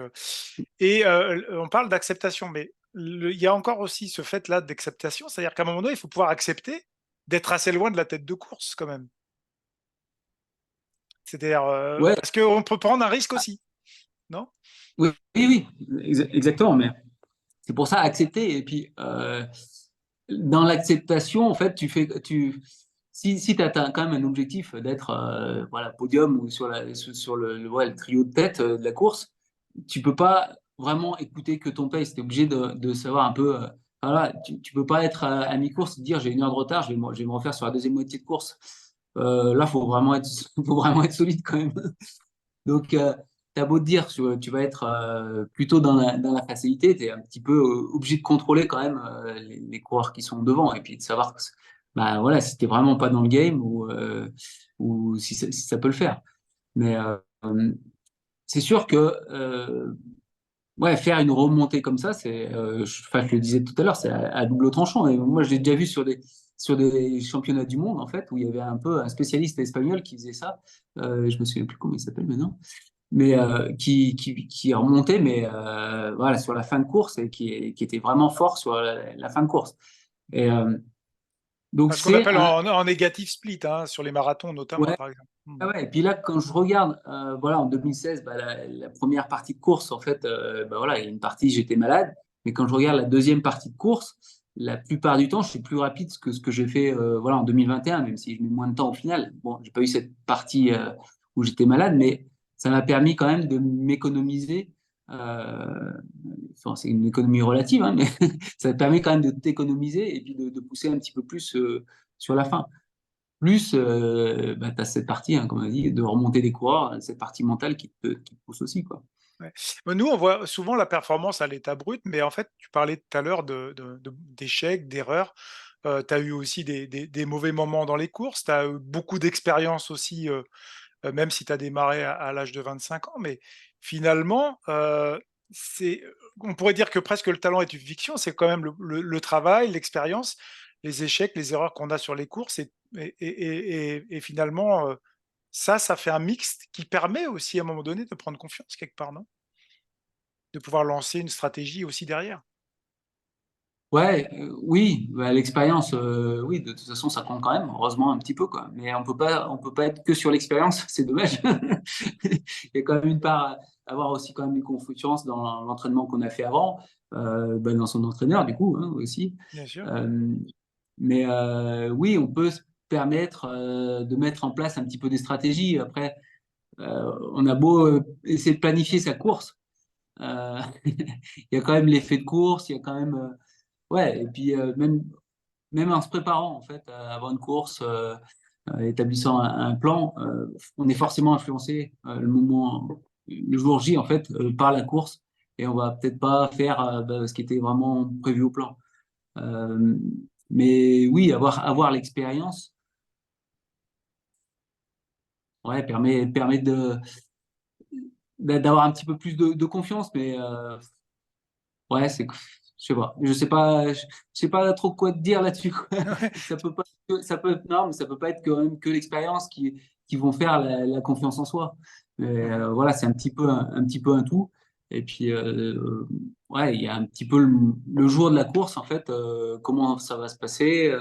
on parle d'acceptation, mais il y a encore aussi ce fait-là d'acceptation, c'est-à-dire qu'à un moment donné, il faut pouvoir accepter d'être assez loin de la tête de course quand même. C'est-à-dire, Ouais, parce qu'on peut prendre un risque aussi, non? oui, oui, oui, exactement. Mais c'est pour ça accepter. Et puis, dans l'acceptation, en fait, si tu as quand même un objectif d'être voilà, podium ou sur ouais, le trio de tête de la course, tu peux pas vraiment écouter que ton pace. Tu es obligé de savoir un peu. Voilà, tu peux pas être à mi-course et te dire j'ai une heure de retard, je vais me refaire sur la deuxième moitié de course. Là, faut vraiment être solide quand même. Donc, tu as beau te dire, tu vas être plutôt dans la facilité, tu es un petit peu obligé de contrôler quand même les coureurs qui sont devant et puis de savoir que, bah, voilà, si tu vraiment pas dans le game ou si ça peut le faire. Mais c'est sûr que ouais, faire une remontée comme ça, enfin, je le disais tout à l'heure, c'est à double tranchant. Et moi, je l'ai déjà vu sur des championnats du monde, en fait, où il y avait un peu un spécialiste espagnol qui faisait ça. Je me souviens plus comment il s'appelle maintenant, mais qui remontait, mais voilà, sur la fin de course et qui était vraiment fort sur la fin de course. Et donc, À ce qu'on c'est appelle un. en négatif split, hein, sur les marathons notamment, Ouais, par exemple. Mmh. ah ouais. Et puis là, quand je regarde, voilà, en 2016, bah, la première partie de course, en fait, bah, voilà, il y a une partie, j'étais malade, mais quand je regarde la deuxième partie de course, la plupart du temps, je suis plus rapide que ce que j'ai fait voilà, en 2021, même si je mets moins de temps au final. Bon, j'ai pas eu cette partie où j'étais malade, mais ça m'a permis quand même de m'économiser. euh, enfin, c'est une économie relative, hein, mais ça permet quand même de t'économiser et puis de pousser un petit peu plus sur la fin. Plus, bah, tu as cette partie, hein, comme on a dit, de remonter des coureurs, cette partie mentale qui te pousse aussi, quoi. Ouais. Bah, nous, on voit souvent la performance à l'état brut, mais en fait, tu parlais tout à l'heure d'échecs, d'erreurs. Tu as eu aussi des mauvais moments dans les courses. Tu as eu beaucoup d'expérience aussi, même si tu as démarré à l'âge de 25 ans. Mais finalement, on pourrait dire que presque le talent est une fiction. C'est quand même le travail, l'expérience, les échecs, les erreurs qu'on a sur les courses. Et finalement, ça fait un mixte qui permet aussi à un moment donné de prendre confiance quelque part, non? De pouvoir lancer une stratégie aussi derrière. Ouais, oui, bah, l'expérience, oui, de toute façon, ça compte quand même, heureusement un petit peu, quoi. Mais on peut pas être que sur l'expérience, c'est dommage. Il y a quand même une part à avoir aussi quand même une confiance dans l'entraînement qu'on a fait avant, bah, dans son entraîneur, du coup, hein, aussi. Bien sûr. Euh, mais oui, on peut se permettre de mettre en place un petit peu des stratégies. Après, on a beau essayer de planifier sa course, il y a quand même l'effet de course, il y a quand même, ouais, et puis même en se préparant en fait avant une course, établissant un plan, on est forcément influencé le jour J en fait par la course, et on va peut-être pas faire bah, ce qui était vraiment prévu au plan. Euh, mais oui, avoir l'expérience, ouais, permet d'avoir un petit peu plus de confiance, mais ouais, je sais pas, je sais pas trop quoi te dire là-dessus, quoi. Ça peut pas, non, mais ça peut pas être quand même que l'expérience qui vont faire la confiance en soi. Mais, Mmh. voilà, c'est un petit peu un tout. Et puis, ouais, il y a un petit peu le jour de la course, en fait, comment ça va se passer.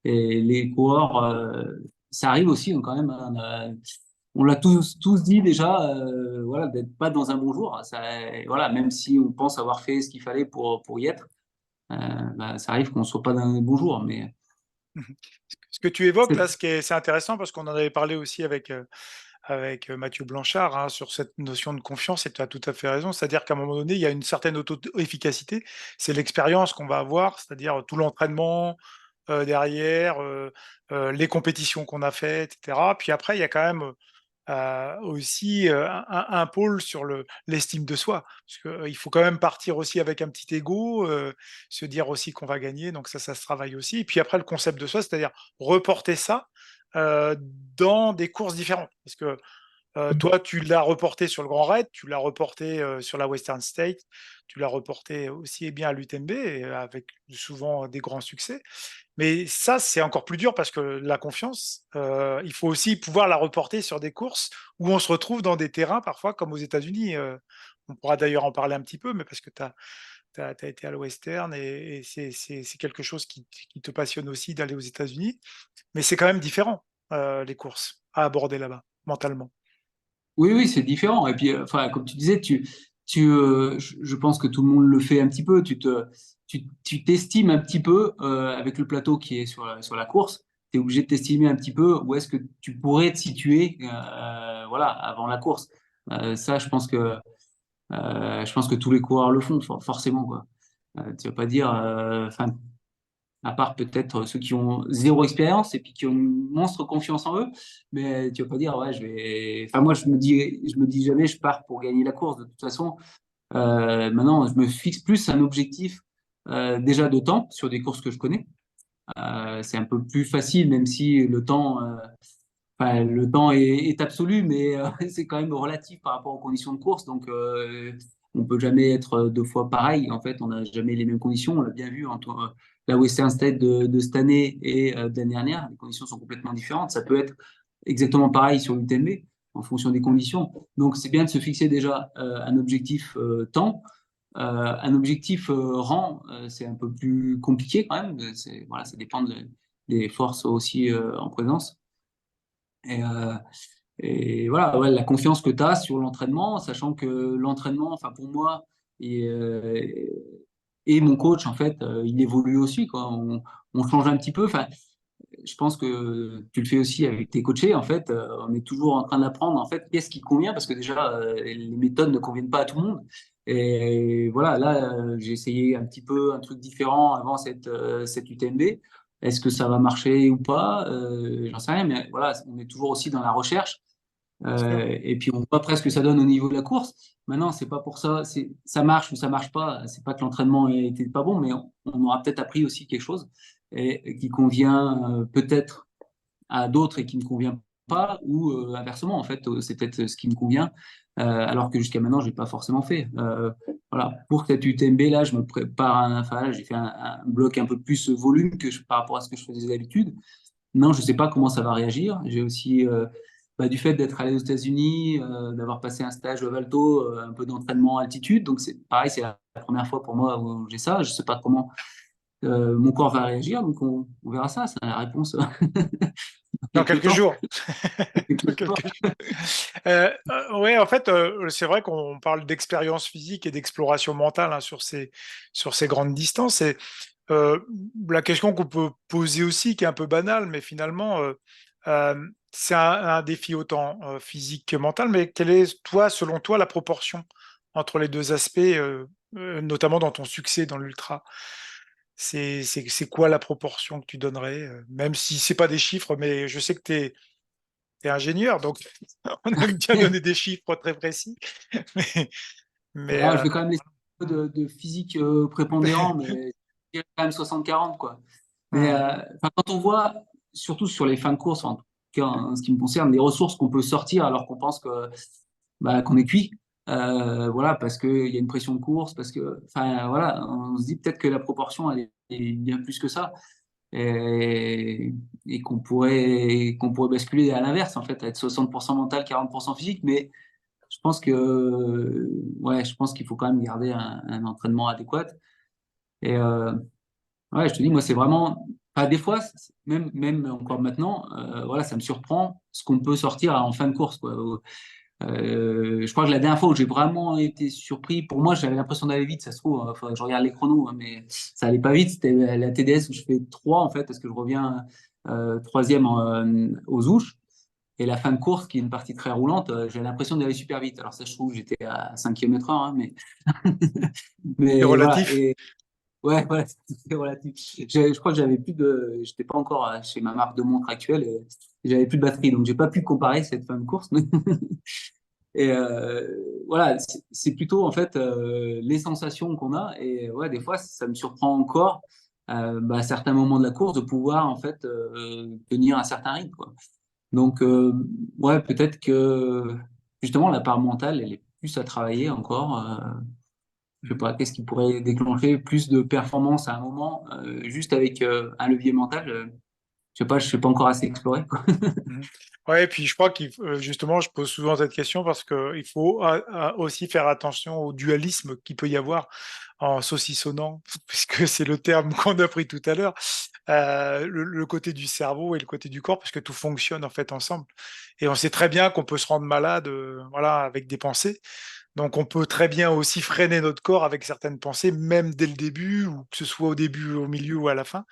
Et les coureurs, ça arrive aussi, donc, quand même, hein, on l'a tous dit déjà, voilà, d'être pas dans un bon jour. Ça, voilà, même si on pense avoir fait ce qu'il fallait pour y être, euh, bah, ça arrive qu'on ne soit pas dans un bon jour. Mais Mmh. Ce que tu évoques là, c'est c'est intéressant parce qu'on en avait parlé aussi avec Mathieu Blanchard, hein, sur cette notion de confiance, et tu as tout à fait raison. C'est-à-dire qu'à un moment donné, il y a une certaine auto-efficacité. C'est l'expérience qu'on va avoir, c'est-à-dire tout l'entraînement, derrière, les compétitions qu'on a faites, et cetera. Puis après, il y a quand même, aussi, un pôle sur l'estime de soi. Parce que, il faut quand même partir aussi avec un petit ego, se dire aussi qu'on va gagner, donc ça se travaille aussi. Et puis après le concept de soi, c'est-à-dire reporter ça, dans des courses différentes. Parce que, toi, tu l'as reporté sur le Grand Raid, tu l'as reporté, sur la Western State, tu l'as reporté aussi bien à l'UTMB et avec souvent des grands succès. Mais ça, c'est encore plus dur parce que la confiance, il faut aussi pouvoir la reporter sur des courses où on se retrouve dans des terrains parfois comme aux États-Unis. On pourra d'ailleurs en parler un petit peu, mais parce que tu as été à l'Western et c'est quelque chose qui te passionne aussi d'aller aux États-Unis. Mais c'est quand même différent, les courses à aborder là-bas, mentalement. Oui, oui, c'est différent. Et puis, enfin, comme tu disais, je pense que tout le monde le fait un petit peu. Tu t'estimes un petit peu avec le plateau qui est sur la course. Tu es obligé de t'estimer un petit peu où est-ce que tu pourrais te situer, voilà, avant la course. Ça, je pense que tous les coureurs le font, forcément, quoi. Tu vas pas dire, enfin, à part peut-être ceux qui ont zéro expérience et puis qui ont une monstre confiance en eux. Mais tu vas pas dire, ouais, je vais. Enfin, moi, je me dis jamais, je pars pour gagner la course. De toute façon, maintenant, je me fixe plus un objectif déjà de temps sur des courses que je connais. C'est un peu plus facile, même si enfin, le temps est absolu, mais c'est quand même relatif par rapport aux conditions de course. Donc, on peut jamais être deux fois pareil. En fait, on n'a jamais les mêmes conditions. On l'a bien vu entre la Western State de cette année et de l'année dernière. Les conditions sont complètement différentes. Ça peut être exactement pareil sur l'UTMB en fonction des conditions. Donc, c'est bien de se fixer déjà un objectif temps. Un objectif rang, c'est un peu plus compliqué quand même. Voilà, ça dépend des forces aussi en présence. Et, euh, et voilà, ouais, la confiance que tu as sur l'entraînement, sachant que l'entraînement, enfin pour moi, et, euh, et mon coach, en fait, il évolue aussi, quoi. On change un petit peu. Enfin, je pense que tu le fais aussi avec tes coachés. En fait, on est toujours en train d'apprendre, en fait, qu'est-ce qui convient, parce que déjà, les méthodes ne conviennent pas à tout le monde. Et voilà, là, j'ai essayé un petit peu un truc différent avant cette UTMB. Est-ce que ça va marcher ou pas? J'en sais rien, mais voilà, on est toujours aussi dans la recherche. Sûr. Et puis on voit presque ce que ça donne au niveau de la course. Maintenant, c'est pas pour ça, ça marche ou ça marche pas. C'est pas que l'entraînement était pas bon, mais on aura peut-être appris aussi quelque chose et qui convient peut-être à d'autres et qui ne convient pas, ou inversement, en fait, c'est peut-être ce qui me convient, alors que jusqu'à maintenant, j'ai pas forcément fait. Voilà, pour cette UTMB là, je me prépare, enfin, là, j'ai fait un bloc un peu plus volume par rapport à ce que je faisais d'habitude. Non, je sais pas comment ça va réagir. J'ai aussi, du fait d'être allé aux États-Unis, d'avoir passé un stage au Valto, un peu d'entraînement à altitude. Donc, c'est pareil, c'est la première fois pour moi où j'ai ça. Je sais pas comment mon corps va réagir. Donc, on verra ça. C'est la réponse dans Dans quelques quelques temps. jours. Dans Quelques jours. quelques jours. Ouais, en fait, c'est vrai qu'on parle d'expérience physique et d'exploration mentale, hein, sur ces grandes distances. Et euh, la question qu'on peut poser aussi, qui est un peu banale, mais finalement, c'est un défi autant physique que mental. Mais quelle est, toi, selon toi, la proportion entre les deux aspects, notamment dans ton succès dans l'ultra? C'est quoi la proportion que tu donnerais, même si c'est pas des chiffres, mais je sais que tu es ingénieur, donc on aime bien donner des chiffres très précis. Mais, mais, Voilà, je vais quand même laisser un peu de physique prépondérant, mais je dirais quand même 60-40, quoi. Mais hum, enfin, quand on voit, surtout sur les fins de course, en tout cas en ce qui me concerne, les ressources qu'on peut sortir alors qu'on pense qu'on est cuit, voilà, parce qu'il y a une pression de course, parce que, enfin, voilà, on se dit peut-être que la proportion, elle est bien plus que ça. Et, et qu'on pourrait basculer à l'inverse, en fait, être 60% mental, 40% physique, mais je pense ouais, je pense qu'il faut quand même garder un entraînement adéquat. Et ouais, je te dis, moi, c'est vraiment, enfin, des fois, même encore maintenant, voilà, ça me surprend ce qu'on peut sortir en fin de course, quoi. Je crois que la dernière fois où j'ai vraiment été surpris, pour moi, j'avais l'impression d'aller vite, ça se trouve, il faudrait que je regarde les chronos, hein, mais ça allait pas vite. C'était la TDS où je fais 3 en fait, parce que je reviens troisième aux Ouches. Et la fin de course, qui est une partie très roulante, j'ai l'impression d'aller super vite. Alors ça, je trouve que j'étais à 5 km/h, hein, mais, c'est mais voilà. relatif. Et ouais, voilà, c'est relatif. Je crois que j'étais pas encore chez ma marque de montre actuelle et j'avais plus de batterie, donc j'ai pas pu comparer cette fin de course. Et voilà, c'est plutôt en fait les sensations qu'on a. Et ouais, des fois, ça me surprend encore à certains moments de la course de pouvoir en fait tenir un certain rythme, quoi. Donc, ouais, peut-être que justement, la part mentale, elle est plus à travailler encore. Je sais pas, qu'est-ce qui pourrait déclencher plus de performance à un moment, juste avec un levier mental. Je sais pas encore assez exploré, quoi. Mhm. Ouais, et puis je crois justement, je pose souvent cette question parce qu'il faut aussi faire attention au dualisme qu'il peut y avoir en saucissonnant, puisque c'est le terme qu'on a pris tout à l'heure, le côté du cerveau et le côté du corps, parce que tout fonctionne en fait ensemble. Et on sait très bien qu'on peut se rendre malade, voilà, avec des pensées. Donc on peut très bien aussi freiner notre corps avec certaines pensées, même dès le début, ou que ce soit au début, au milieu ou à la fin.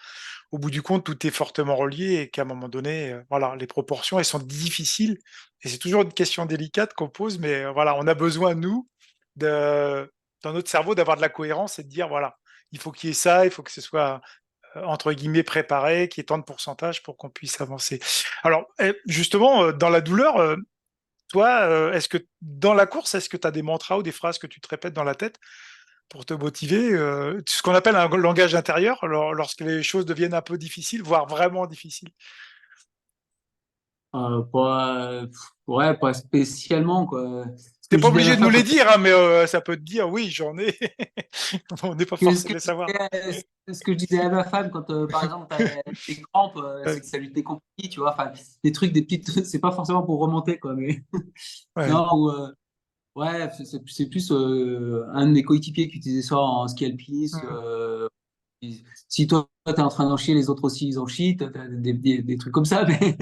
Au bout du compte, tout est fortement relié et qu'à un moment donné, voilà, les proportions, elles sont difficiles et c'est toujours une question délicate qu'on pose, mais voilà, on a besoin, nous, de dans notre cerveau, d'avoir de la cohérence et de dire: «Voilà, il faut qu'il y ait ça, il faut que ce soit, entre guillemets «préparé», qu'il y ait tant de pourcentage pour qu'on puisse avancer». Alors, justement, dans la douleur, toi, est-ce que dans la course, est-ce que tu as des mantras ou des phrases que tu te répètes dans la tête pour te motiver, ce qu'on appelle un langage intérieur, lorsque les choses deviennent un peu difficiles, voire vraiment difficiles. Ouais, pas spécialement, quoi. Ce T'es que je pas disais à obligé ma de nous femme, les dire, hein, mais ça peut te dire, oui, j'en ai. On n'est pas ce forcé que de le savoir. ce que je disais à ma femme quand, par exemple, tu as des crampes, Ouais, c'est que ça lui décomplit, tu vois. Enfin, des trucs, des petites, c'est pas forcément pour remonter, quoi. Mais ouais. non, ouais, c'est plus un de mes coéquipiers qui utilisait ça en ski alpinisme. Mhm. Si toi, tu es en train d'en chier, les autres aussi, ils en chient. T'as des trucs comme ça, mais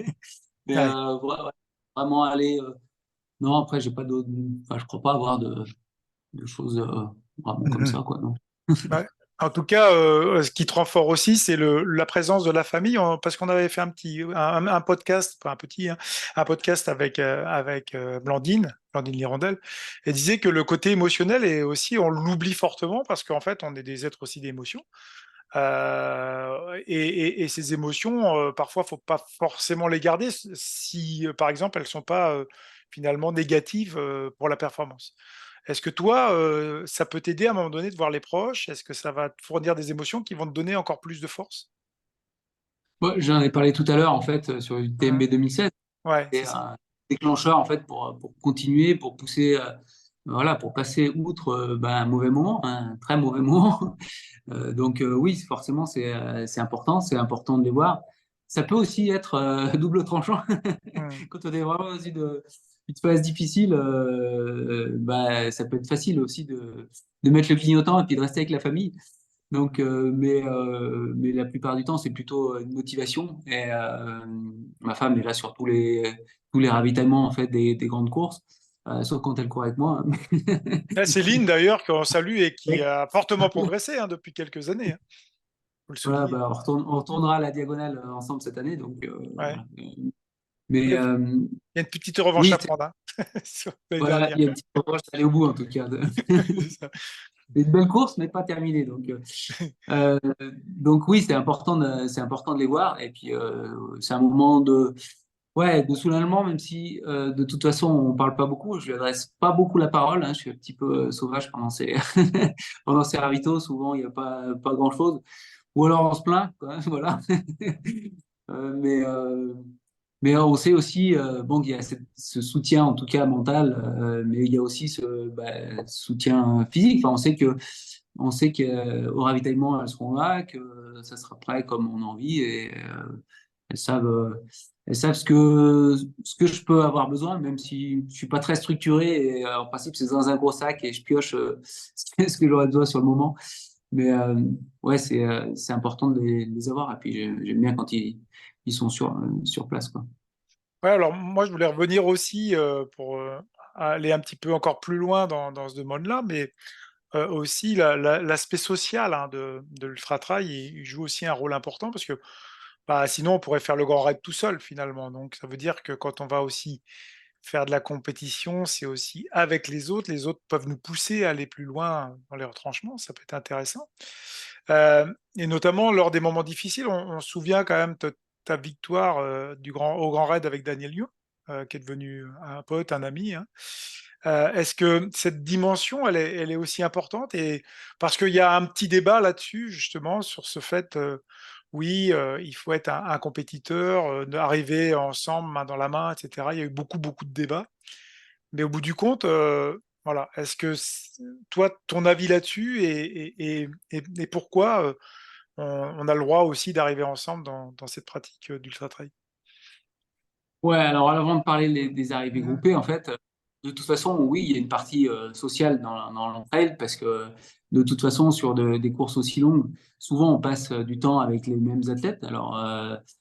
Ouais. ouais, ouais, vraiment aller. Non, après, j'ai pas d'autres. Enfin, je crois pas avoir de choses vraiment comme Mhm. ça, quoi. Non. Ouais. En tout cas, ce qui te rend fort aussi, c'est la présence de la famille, parce qu'on avait fait un podcast, pas un petit, hein, un podcast avec Blandine Lirondelle, et disait que le côté émotionnel est aussi, on l'oublie fortement parce qu'en fait, on est des êtres aussi d'émotions. Et ces émotions, parfois, faut pas forcément les garder si, par exemple, elles sont pas finalement négatives pour la performance. Est-ce que toi, ça peut t'aider à un moment donné de voir les proches? Est-ce que ça va te fournir des émotions qui vont te donner encore plus de force? Ouais, j'en ai parlé tout à l'heure, en fait, sur Mhm. UTMB 2016. Ouais, C'est c'est ça. un déclencheur, en fait, pour continuer, pour pousser, voilà, pour passer outre ben, un mauvais moment, un très mauvais moment. Donc, oui, forcément, c'est important. C'est important de les voir. Ça peut aussi être double tranchant. Mhm. Quand on est vraiment dans une phase difficile, bah, ça peut être facile aussi de mettre le clignotant et puis de rester avec la famille. Donc, mais la plupart du temps, c'est plutôt une motivation. Et ma femme est là sur tous les ravitaillements en fait, des grandes courses, sauf quand elle court avec moi. Là, Céline, d'ailleurs, qu'on salue et qui a fortement progressé hein, depuis quelques années, hein, faut le Voilà, souligner. bah, on retournera à la diagonale ensemble cette année. Donc, Ouais. voilà. Mais Il y a une petite revanche oui, à prendre hein, sur l'année voilà, dernière. il y a une petite revanche à aller au bout en tout cas. C'est ça. C'est une belle course, mais pas terminée. Euh, donc oui, c'est important de les voir. Et puis, c'est un moment ouais, de soulagement, même si de toute façon, on parle pas beaucoup. Je lui adresse pas beaucoup la parole. Hein, je suis un petit peu sauvage pendant pendant ces ravitaux. Souvent, il n'y a pas grand-chose. Ou alors, on se plaint, quoi, voilà. Euh, mais, euh, mais on sait aussi bon, qu'il y a ce soutien, en tout cas mental, mais il y a aussi bah, soutien physique. Enfin, on sait qu'au ravitaillement, elles seront là, que ça sera prêt comme on a envie et elles savent, euh, elles savent ce que je peux avoir besoin, même si je suis pas très structuré. Et, en principe, c'est dans un gros sac et je pioche ce que j'aurais besoin sur le moment. Mais ouais, c'est important de les avoir. Et puis j'aime bien quand ils sont sur place, quoi. Ouais, alors moi je voulais revenir aussi pour aller un petit peu encore plus loin dans ce domaine-là, mais aussi l'aspect social hein, de l'ultra-trail, il joue aussi un rôle important parce que bah, sinon on pourrait faire le grand raid tout seul finalement. Donc ça veut dire que quand on va aussi faire de la compétition, c'est aussi avec les autres peuvent nous pousser à aller plus loin dans les retranchements, ça peut être intéressant. Et notamment lors des moments difficiles, on se souvient quand même de ta victoire au Grand Raid avec Daniel Lyon, qui est devenu un pote, un ami. Hein. Est-ce que cette dimension, elle est aussi importante et parce qu'il y a un petit débat là-dessus, justement, sur ce fait, oui, il faut être un compétiteur, arriver ensemble, main dans la main, etc. Il y a eu beaucoup, beaucoup de débats. Mais au bout du compte, Voilà. Est-ce que toi, ton avis là-dessus et pourquoi on a le droit aussi d'arriver ensemble dans cette pratique d'ultra trail? Ouais, alors avant de parler des arrivées Mhm. groupées, en fait, de toute façon, oui, il y a une partie sociale dans le trail parce que de toute façon, sur des courses aussi longues, souvent on passe du temps avec les mêmes athlètes. Alors,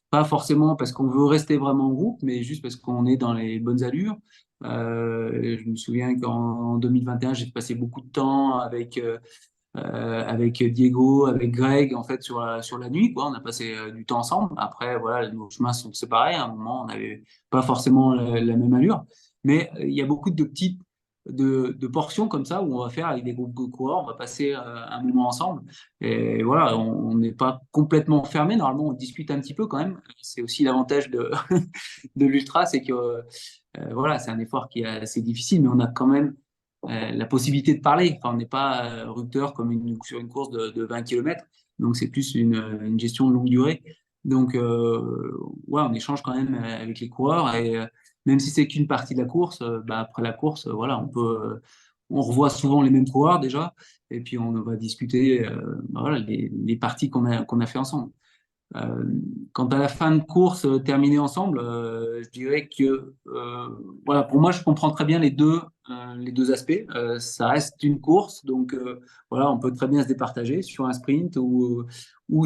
pas forcément parce qu'on veut rester vraiment en groupe, mais juste parce qu'on est dans les bonnes allures. Je me souviens qu'en 2021, j'ai passé beaucoup de temps avec Diego, avec Greg, en fait, sur la nuit, quoi. On a passé du temps ensemble. Après, voilà, nos chemins sont séparés. À un moment, on n'avait pas forcément la même allure. Mais il y a beaucoup de petites de portions comme ça où on va faire avec des groupes de coureurs, on va passer un moment ensemble. Et voilà, on n'est pas complètement fermé. Normalement, on discute un petit peu quand même. C'est aussi l'avantage de l'ultra, c'est que voilà, c'est un effort qui est assez difficile, mais on a quand même la possibilité de parler. Enfin, on n'est pas rupteur comme sur une course de 20 km. Donc, c'est plus une gestion de longue durée. Donc, ouais, on échange quand même avec les coureurs. Et même si c'est qu'une partie de la course, bah, après la course, voilà, on revoit souvent les mêmes coureurs déjà. Et puis, on va discuter bah, voilà, les parties qu'on a fait ensemble. Euh, Quant à la fin de course terminée ensemble, je dirais que voilà, pour moi, je comprends très bien les deux aspects. Ça reste une course, donc voilà, on peut très bien se départager sur un sprint ou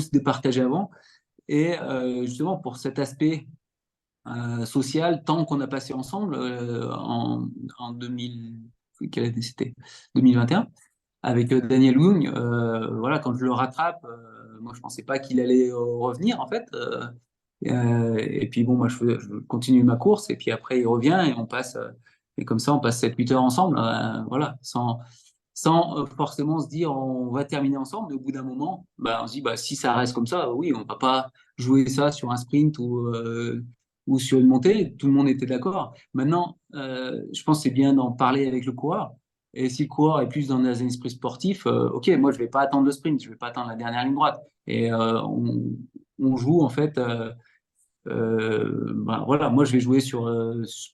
se départager avant. Et justement, pour cet aspect social, tant qu'on a passé ensemble en 2000, quelle année c'était? 2021 avec Daniel Young, voilà, quand je le rattrape, moi je pensais pas qu'il allait revenir en fait. Et puis bon, moi je continue ma course et puis après il revient et on passe et comme ça on passe 7 8 heures ensemble, voilà, sans forcément se dire on va terminer ensemble. Mais au bout d'un moment, bah, on se dit bah si ça reste comme ça, oui, on va pas jouer ça sur un sprint ou sur une montée. Tout le monde était d'accord. Maintenant, je pense que c'est bien d'en parler avec le coureur. Et si le coureur est plus dans un esprit sportif, ok, moi je vais pas attendre le sprint, je vais pas attendre la dernière ligne droite. Et on joue en fait. Bah, voilà, moi je vais jouer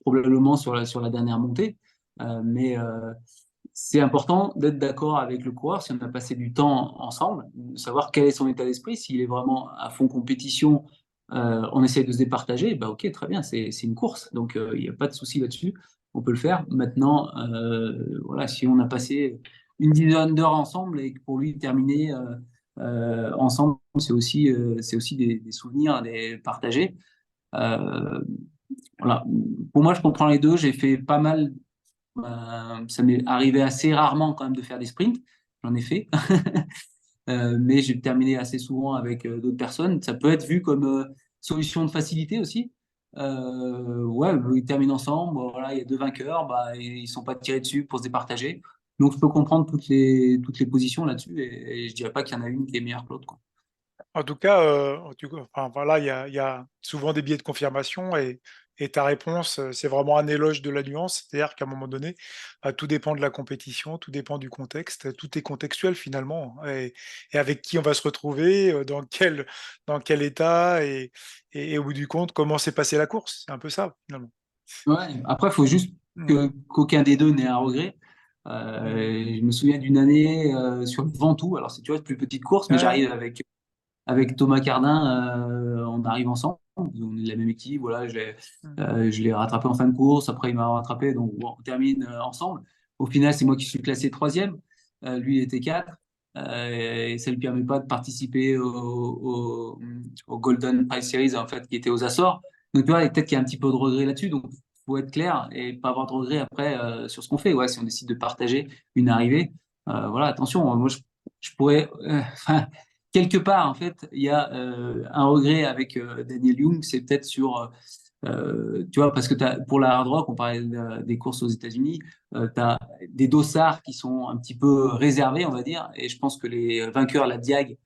probablement sur la dernière montée, mais c'est important d'être d'accord avec le coureur si on a passé du temps ensemble, de savoir quel est son état d'esprit. S'il est vraiment à fond compétition, on essaie de se départager, bah ok, très bien, c'est une course, donc il n'y a pas de souci là-dessus, on peut le faire. Maintenant, voilà, si on a passé une dizaine d'heures ensemble et que pour lui terminer ensemble, c'est aussi des souvenirs, des partagés. Euh, voilà. Pour moi, je comprends les deux. J'ai fait pas mal. Ça m'est arrivé assez rarement quand même de faire des sprints. J'en ai fait. Mais j'ai terminé assez souvent avec d'autres personnes. Ça peut être vu comme solution de facilité aussi. Ouais, ils terminent ensemble. Bon, voilà, il y a deux vainqueurs. Bah, ils sont pas tirés dessus pour se départager. Donc, je peux comprendre toutes les positions là-dessus. Et je dirais pas qu'il y en a une qui est meilleure que l'autre, quoi. En tout cas, enfin, voilà, il y a souvent des biais de confirmation et ta réponse, c'est vraiment un éloge de la nuance, c'est-à-dire qu'à un moment donné, tout dépend de la compétition, tout dépend du contexte, tout est contextuel finalement, et avec qui on va se retrouver, dans quel état, et au bout du compte, comment s'est passée la course. C'est un peu ça finalement. Ouais. Après, il faut juste Mm. qu'aucun des deux n'ait un regret. Mm. Je me souviens d'une année sur le Ventoux. Alors, c'est tu vois, une plus petite course, mais Ouais. j'arrive avec Thomas Cardin. On arrive ensemble. On est de la même équipe. Voilà, Mm. je l'ai rattrapé en fin de course. Après, il m'a rattrapé. Donc, bon, on termine ensemble. Au final, c'est moi qui suis classé troisième. Lui, il était quatre. Et ça ne lui permet pas de participer au Golden Prize Series, en fait, qui était aux Açores. Donc, tu vois, et peut-être qu'il y a un petit peu de regret là-dessus. Donc, faut être clair et pas avoir de regret après sur ce qu'on fait. Ouais, si on décide de partager une arrivée, voilà, attention. Moi, je pourrais, enfin, quelque part, en fait, il y a un regret avec Daniel Young, c'est peut-être sur, tu vois, parce que pour la hard rock, on parlait des courses aux États-Unis, tu as des dossards qui sont un petit peu réservés, on va dire, et je pense que les vainqueurs, la Diag,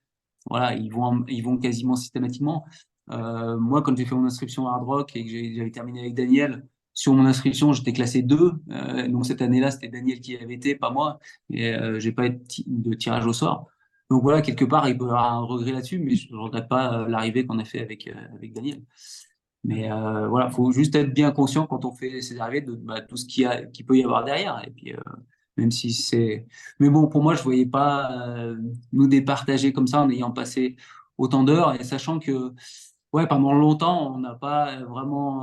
voilà, ils vont quasiment systématiquement. Moi, quand j'ai fait mon inscription à hard rock et que j'avais terminé avec Daniel, sur mon inscription, j'étais classé 2. Donc cette année-là, c'était Daniel qui avait été, pas moi. Et j'ai pas eu de tirage au sort. Donc voilà, quelque part, il peut y avoir un regret là-dessus, mais je ne regrette pas l'arrivée qu'on a fait avec Daniel. Mais voilà, faut juste être bien conscient quand on fait ces arrivées de bah, tout ce qui peut y avoir derrière. Et puis, même si c'est. Mais bon, pour moi, je voyais pas nous départager comme ça en ayant passé autant d'heures et sachant que, ouais, pendant longtemps, on n'a pas vraiment,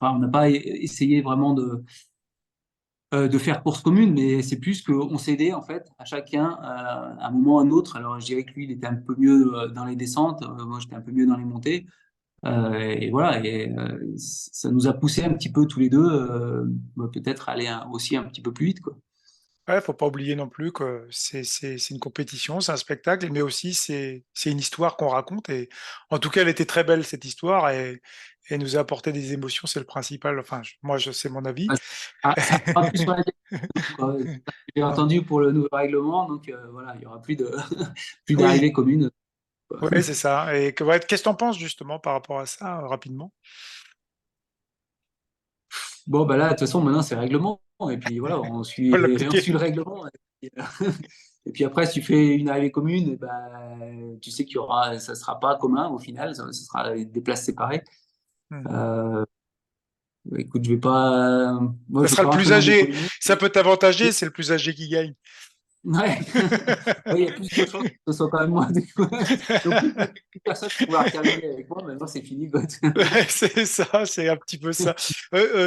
enfin, on n'a pas essayé vraiment de faire course commune, mais c'est plus qu'on s'aidait en fait à chacun à un moment ou à un autre. Alors, je dirais que lui, il était un peu mieux dans les descentes, moi, j'étais un peu mieux dans les montées. Et voilà, ça nous a poussé un petit peu tous les deux, peut-être aller aussi un petit peu plus vite, quoi. Ouais, faut pas oublier non plus que c'est une compétition, c'est un spectacle, mais aussi c'est une histoire qu'on raconte. Et en tout cas, elle était très belle cette histoire et nous a apporté des émotions, c'est le principal. Enfin, moi, je sais mon avis. Ouais, ça sera plus sur la quoi. J'ai entendu pour le nouveau règlement, donc voilà, il y aura plus de plus Oui, d'arrivées communes, quoi. ouais, c'est ça. Et ouais, qu'est-ce que tu en penses justement par rapport à ça, rapidement? Bon, bah là, de toute façon, maintenant, c'est règlement. Et puis voilà, Faut on l'appliquer. suit le règlement. Et puis après, si tu fais une arrivée commune, eh ben, tu sais qu'il y aura, ça sera pas commun au final, ça sera des places séparées. Hmm. Euh, Écoute, je vais pas, moi, Ça je vais sera le pas plus rentrer dans des âgé. polémiques. Ça peut t'avantager, c'est le plus âgé qui gagne. Ouais, ouais, il y a plus de chances que ce soit quand même moi. Donc, plus personne va pouvoir terminer avec moi. Maintenant, c'est fini, quoi. Ouais, c'est ça, c'est un petit peu ça.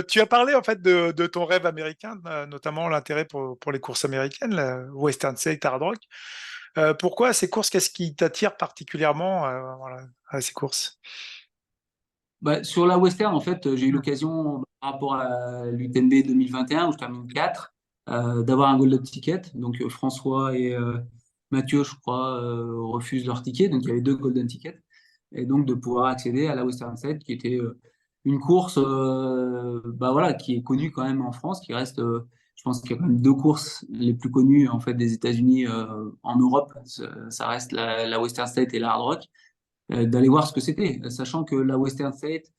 Tu as parlé en fait de ton rêve américain, notamment l'intérêt pour les courses américaines, la Western State Hard Rock. Pourquoi ces courses? Qu'est-ce qui t'attire particulièrement voilà, à ces courses? Bah, sur la Western, en fait, j'ai eu Hmm. l'occasion, par rapport à l'UTMB 2021, où je termine 4, d'avoir un golden ticket. Donc, François et Mathieu, je crois, refusent leur ticket. Donc, il y avait deux golden tickets. Et donc, de pouvoir accéder à la Western State, qui était une course bah, voilà, qui est connue quand même en France, qui reste, je pense qu'il y a quand même deux courses les plus connues en fait, des États-Unis en Europe. Ça reste la Western State et la Hard Rock. D'aller voir ce que c'était, sachant que la Western State,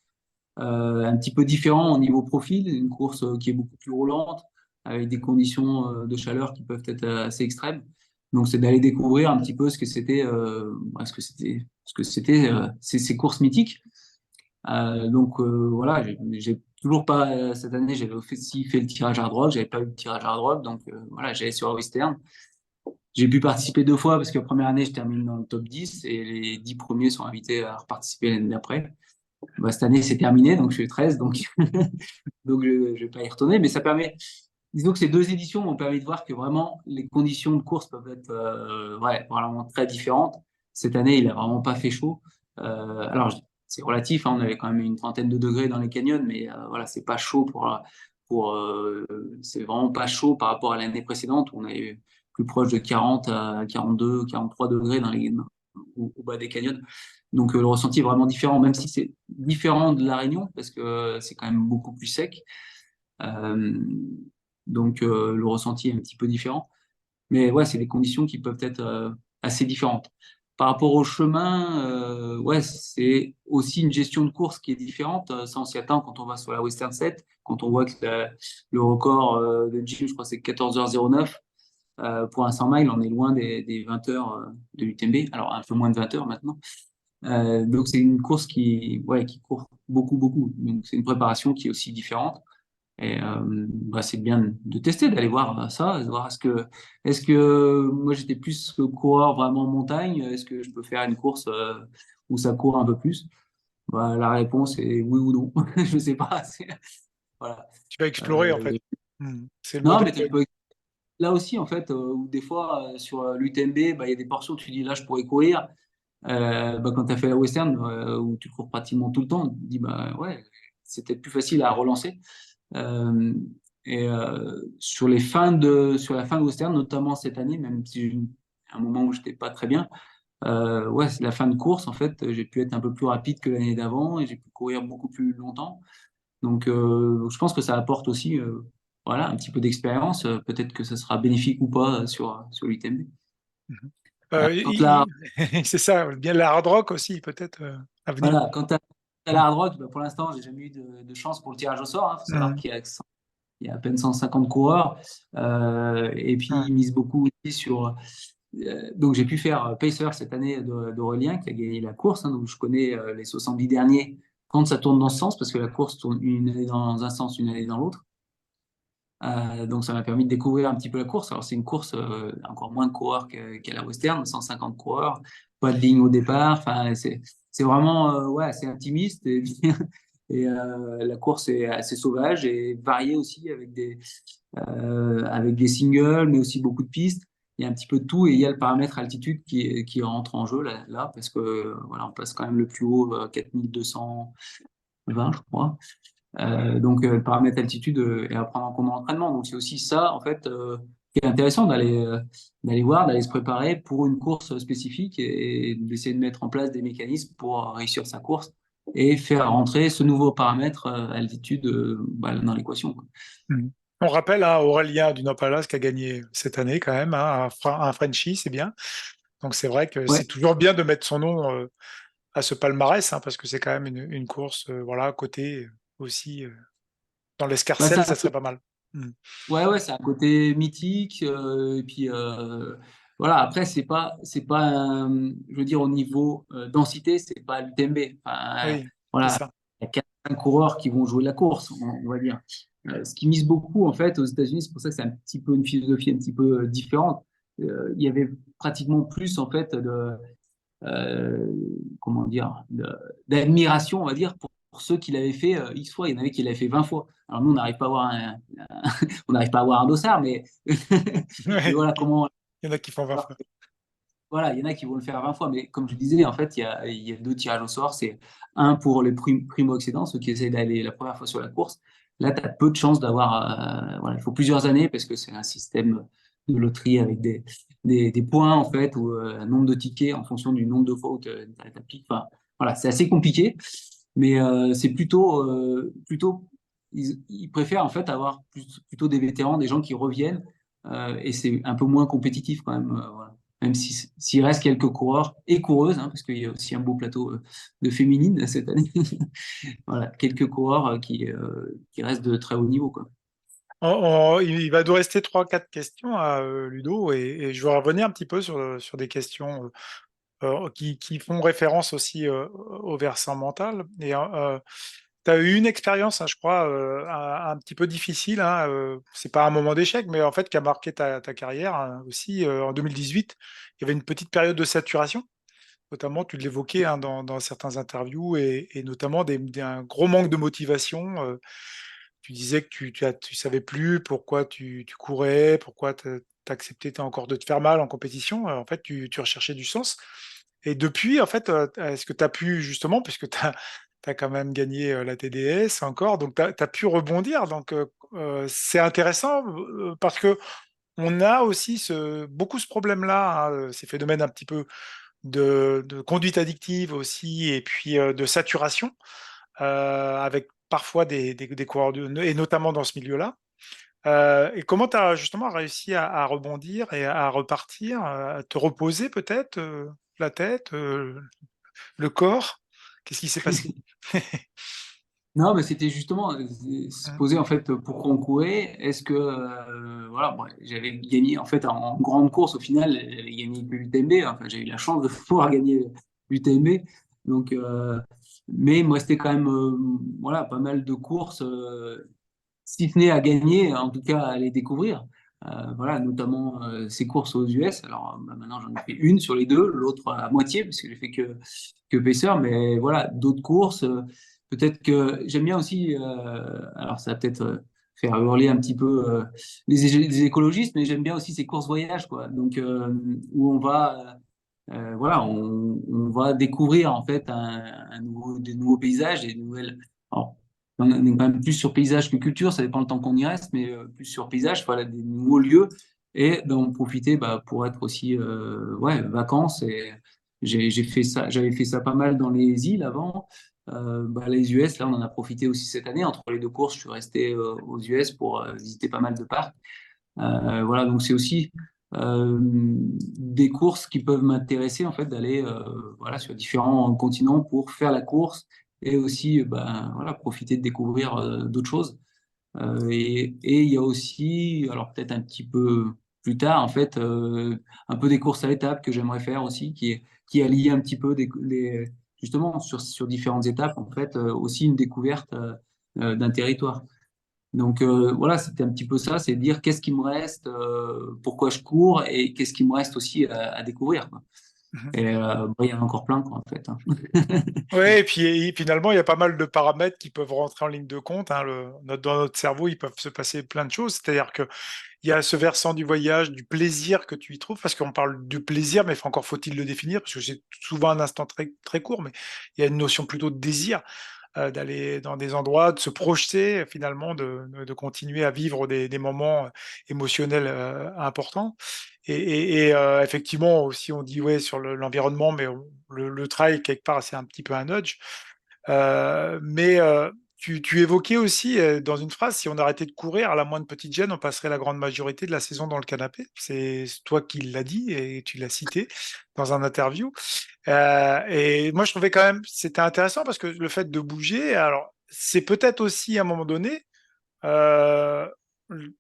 un petit peu différent au niveau profil, une course qui est beaucoup plus roulante, avec des conditions de chaleur qui peuvent être assez extrêmes. Donc, c'est d'aller découvrir un petit peu ce que c'était, ces courses mythiques. Donc, voilà, j'ai toujours pas, cette année, j'avais aussi fait le tirage hard rock, j'avais pas eu le tirage hard rock, donc voilà, j'allais sur la Western. J'ai pu participer deux fois parce que la première année, je termine dans le top 10 et les 10 premiers sont invités à reparticiper l'année d'après. Bah, cette année, c'est terminé, donc je suis 13, donc, donc je ne vais pas y retourner. Mais ça permet, disons que ces deux éditions m'ont permis de voir que vraiment les conditions de course peuvent être ouais, vraiment très différentes. Cette année, il n'a vraiment pas fait chaud. Alors, c'est relatif, hein, on avait quand même une trentaine de degrés dans les canyons, mais voilà, c'est pas chaud c'est vraiment pas chaud par rapport à l'année précédente où on avait eu plus proche de 40 à 42, 43 degrés au bas des canyons. Donc le ressenti est vraiment différent, même si c'est différent de La Réunion, parce que c'est quand même beaucoup plus sec. Euh, donc le ressenti est un petit peu différent. Mais ouais, c'est des conditions qui peuvent être assez différentes. Par rapport au chemin, ouais, c'est aussi une gestion de course qui est différente. Ça, on s'y attend quand on va sur la Western 7, quand on voit que le record de Jim, je crois, c'est 14h09. Pour un 100 miles, on est loin des 20 heures de l'UTMB. Alors, un peu moins de 20 heures maintenant. Donc, c'est une course ouais, qui court beaucoup, beaucoup. Donc, c'est une préparation qui est aussi différente. Et bah, c'est bien de tester, d'aller voir ça, de voir est-ce que moi j'étais plus coureur vraiment en montagne, est-ce que je peux faire une course où ça court un peu plus? Bah, la réponse est oui ou non. Je sais pas. Voilà. Tu vas explorer en Euh, fait. Hmm. C'est le mot non, de. mais là aussi, en fait, où des fois, sur l'UTMB, bah, il y a des portions où tu dis là, je pourrais courir. Bah, quand tu as fait la Western, où tu cours pratiquement tout le temps, tu te dis bah ouais, c'est peut-être plus facile à relancer. Euh, sur la fin de Western, notamment cette année, même si j'ai eu un moment où j'étais pas très bien, ouais, c'est la fin de course, en fait, j'ai pu être un peu plus rapide que l'année d'avant et j'ai pu courir beaucoup plus longtemps. Donc, je pense que ça apporte aussi, voilà, un petit peu d'expérience. Peut-être que ça sera bénéfique ou pas sur l'UTMB. Euh, Quand la, il- c'est ça, bien la hard rock aussi, peut-être à venir. voilà, quand t'as la hard rock, bah, pour l'instant, j'ai jamais eu de chance pour le tirage au sort. Il faut savoir Hmm. qu'il y a à peine 150 coureurs. Et puis, Hmm. ils misent beaucoup aussi sur. Donc, j'ai pu faire Pacer cette année d'Aurélien qui a gagné la course. Hein, donc, je connais les 70 derniers quand ça tourne dans ce sens, parce que la course tourne une année dans un sens, une année dans l'autre. Donc, ça m'a permis de découvrir un petit peu la course. Alors, c'est une course, encore moins de coureurs qu'à la Western, 150 coureurs, pas de ligne au départ. Enfin, c'est vraiment, ouais, c'est intimiste. La course est assez sauvage et variée aussi avec des singles, mais aussi beaucoup de pistes. Il y a un petit peu de tout et il y a le paramètre altitude qui rentre en jeu là parce que voilà, on passe quand même le plus haut, 4220, je crois. Donc, le paramètre altitude est à prendre en compte dans l'entraînement. Donc, c'est aussi ça, en fait, qui est intéressant d'aller voir, d'aller se préparer pour une course spécifique et d'essayer de mettre en place des mécanismes pour réussir sa course et faire rentrer ce nouveau paramètre altitude dans l'équation, quoi. Mhm. On rappelle hein, Aurélien Dunopalas qui a gagné cette année quand même, hein, un Frenchie, c'est bien. Donc c'est vrai que Ouais, c'est toujours bien de mettre son nom à ce palmarès, hein, parce que c'est quand même une course, voilà, à côté aussi dans bah, l'escarcelle, ça serait pas mal. Mhm. ouais, c'est un côté mythique. Et puis, voilà, après, c'est pas je veux dire, au niveau densité, c'est pas l'UTMB. Enfin, Oui, c'est voilà, ça. il y a 4 coureurs qui vont jouer la course, on va dire. Ce qui mise beaucoup, en fait, aux États-Unis, c'est pour ça que c'est un petit peu une philosophie un petit peu différente. Il y avait pratiquement plus, en fait, euh, comment dire, d'admiration, on va dire, pour ceux qui l'avaient fait X fois. Il y en avait qui l'avaient fait 20 fois. Alors nous, on n'arrive pas à avoir on n'arrive pas à avoir un dossard, mais, mais Ouais, voilà comment. il y en a qui font 20 fois. Voilà, il y en a qui vont le faire 20 fois, mais comme je disais, en fait, il y a deux tirages au sort. C'est un pour les primo-accédants, ceux qui essaient d'aller la première fois sur la course. Là, tu as peu de chances d'avoir. Voilà, il faut plusieurs années parce que c'est un système de loterie avec des points, en fait, ou un nombre de tickets en fonction du nombre de fois où tu appliques. Enfin, voilà, c'est assez compliqué, mais c'est plutôt ils préfèrent, en fait, avoir plutôt des vétérans, des gens qui reviennent, et c'est un peu moins compétitif quand même. Voilà. Même s'il reste quelques coureurs et coureuses, hein, parce qu'il y a aussi un beau plateau de féminines cette année. Voilà, quelques coureurs qui restent de très haut niveau, quoi. Il va nous rester trois, quatre questions à Ludo, et je vais revenir un petit peu sur des questions qui font référence aussi au versant mental. Et tu as eu une expérience, hein, je crois, un petit peu difficile. Hein, c'est pas un moment d'échec, mais en fait qui a marqué ta carrière hein, aussi. En 2018, il y avait une petite période de saturation. Notamment, tu l'évoquais hein, dans certains interviews, et notamment un gros manque de motivation. Tu disais que tu savais plus pourquoi tu courais, pourquoi tu acceptais encore de te faire mal en compétition. En fait, tu recherchais du sens. Et depuis, en fait, est-ce que tu as pu, justement, puisque tu as quand même gagné la TDS encore, donc tu as pu rebondir. Donc, c'est intéressant parce que on a aussi beaucoup ce problème-là, hein, ces phénomènes un petit peu de conduite addictive aussi, et puis de saturation, avec parfois des coureurs, et notamment dans ce milieu-là. Et comment tu as justement réussi à rebondir et à repartir, à te reposer peut-être la tête, le corps? Qu'est-ce qui s'est passé? Non, mais c'était justement se Hum, poser en fait pourquoi on courait. Est-ce que voilà, bon, j'avais gagné en fait en grande course au final, j'avais gagné que l'UTMB. Enfin, j'ai eu la chance de pouvoir gagner l'UTMB. Donc, mais il me restait quand même voilà pas mal de courses, si ce n'est à gagner, en tout cas à les découvrir. Voilà, notamment ces courses aux US. Alors maintenant j'en ai fait une sur les deux, l'autre à moitié parce que j'ai fait que Pacer, mais voilà, d'autres courses. Peut-être que j'aime bien aussi, alors ça va peut-être faire hurler un petit peu les écologistes, mais j'aime bien aussi ces courses voyages, quoi. Donc où on va, voilà, on va découvrir en fait des nouveaux paysages, des nouvelles. Alors, on est quand même plus sur paysage que culture, ça dépend le temps qu'on y reste, mais plus sur paysage, voilà, des nouveaux lieux et d'en profiter bah, pour être aussi ouais, vacances. Et j'ai fait ça, j'avais fait ça pas mal dans les îles avant. Bah, les US, là, on en a profité aussi cette année. Entre les deux courses, je suis resté aux US pour visiter pas mal de parcs. Voilà, donc c'est aussi des courses qui peuvent m'intéresser en fait d'aller voilà sur différents continents pour faire la course et aussi ben voilà profiter de découvrir d'autres choses. Et il y a aussi, alors peut-être un petit peu plus tard en fait, un peu des courses à étapes que j'aimerais faire aussi, qui allie un petit peu justement sur différentes étapes en fait aussi une découverte d'un territoire. Donc voilà, c'était un petit peu ça, c'est dire qu'est-ce qui me reste, pourquoi je cours et qu'est-ce qui me reste aussi à découvrir, quoi. Mhm. Et il y en a encore plein, quoi, en fait, hein. Ouais, et puis finalement, il y a pas mal de paramètres qui peuvent rentrer en ligne de compte, hein. Dans notre cerveau, il peuvent se passer plein de choses. C'est-à-dire que il y a ce versant du voyage, du plaisir que tu y trouves, parce qu'on parle du plaisir, mais encore faut-il le définir, parce que c'est souvent un instant très, très court, mais il y a une notion plutôt de désir, d'aller dans des endroits, de se projeter finalement, de continuer à vivre des moments émotionnels importants. Effectivement, aussi, on dit ouais sur l'environnement, mais le trail, quelque part, c'est un petit peu un nudge. Mais tu évoquais aussi dans une phrase, si on arrêtait de courir, à la moindre petite gêne, on passerait la grande majorité de la saison dans le canapé. C'est toi qui l'as dit et tu l'as cité dans un interview. Et moi, je trouvais quand même c'était intéressant parce que le fait de bouger, alors c'est peut-être aussi à un moment donné, euh,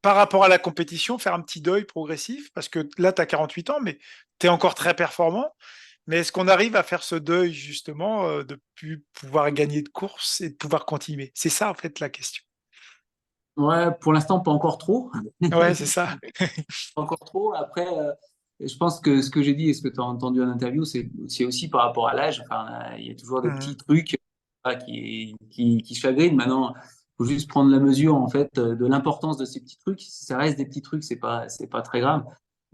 par rapport à la compétition, faire un petit deuil progressif parce que là, tu as 48 ans, mais tu es encore très performant. Mais est-ce qu'on arrive à faire ce deuil justement de plus pouvoir gagner de course et de pouvoir continuer? C'est ça en fait la question. Ouais, pour l'instant, pas encore trop. Ouais, c'est ça. Pas encore trop. Après, je pense que ce que j'ai dit et ce que tu as entendu en interview, c'est aussi par rapport à l'âge. Enfin, il y a toujours des petits Mhm. trucs qui chagrinent. Maintenant, il faut juste prendre la mesure en fait de l'importance de ces petits trucs. Si ça reste des petits trucs, c'est pas très grave.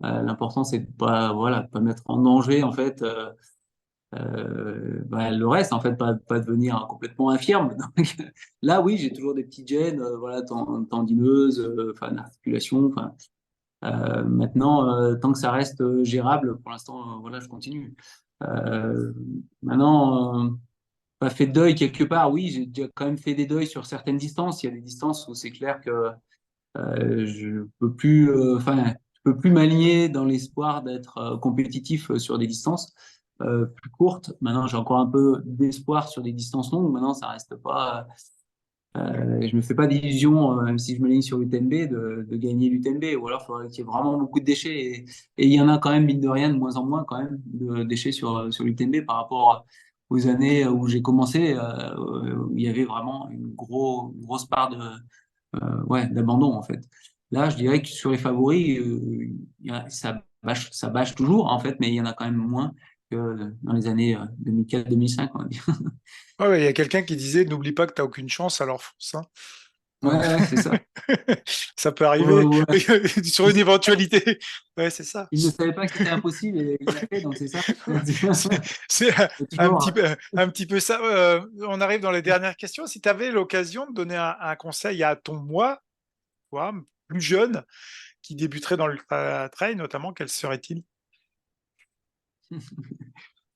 L'important, c'est de pas, voilà, pas mettre en danger en fait le reste, en fait, pas devenir complètement infirme. Donc, là, oui, j'ai toujours des petites gènes, voilà, tendineuses, enfin, d'articulation. Enfin, maintenant, tant que ça reste gérable, pour l'instant, voilà, je continue. Euh, maintenant, pas fait de deuil quelque part. Oui, j'ai déjà quand même fait des deuils sur certaines distances. Il y a des distances où c'est clair que je peux plus, je peux plus m'aligner dans l'espoir d'être compétitif sur des distances plus courtes. Maintenant, j'ai encore un peu d'espoir sur des distances longues. Maintenant, ça reste pas. Je me fais pas d'illusions, même si je m'aligne sur l'UTMB, de gagner l'UTMB. Ou alors, il faudrait qu'il y ait vraiment beaucoup de déchets. Et il y en a quand même, mine de rien, de moins en moins quand même de déchets sur l'UTMB par rapport aux années où j'ai commencé, où il y avait vraiment une grosse part ouais, d'abandon en fait. Là, je dirais que sur les favoris, ça bâche toujours en fait, mais il y en a quand même moins que dans les années 2004-2005, on va dire. Ouais, ouais, il y a quelqu'un qui disait n'oublie pas que tu n'as aucune chance, alors fonce, hein. Ouais, Ouais. ouais, c'est ça. Ça peut Ouais, arriver ouais. sur une éventualité. Ouais, c'est ça. Il ne savait pas que c'était impossible et il l'a fait, donc c'est ça. C'est C'est toujours. un petit peu ça. On arrive dans les dernières questions. Si tu avais l'occasion de donner un conseil à ton moi, toi, plus jeune, qui débuterait dans le trail, notamment, quel serait-il?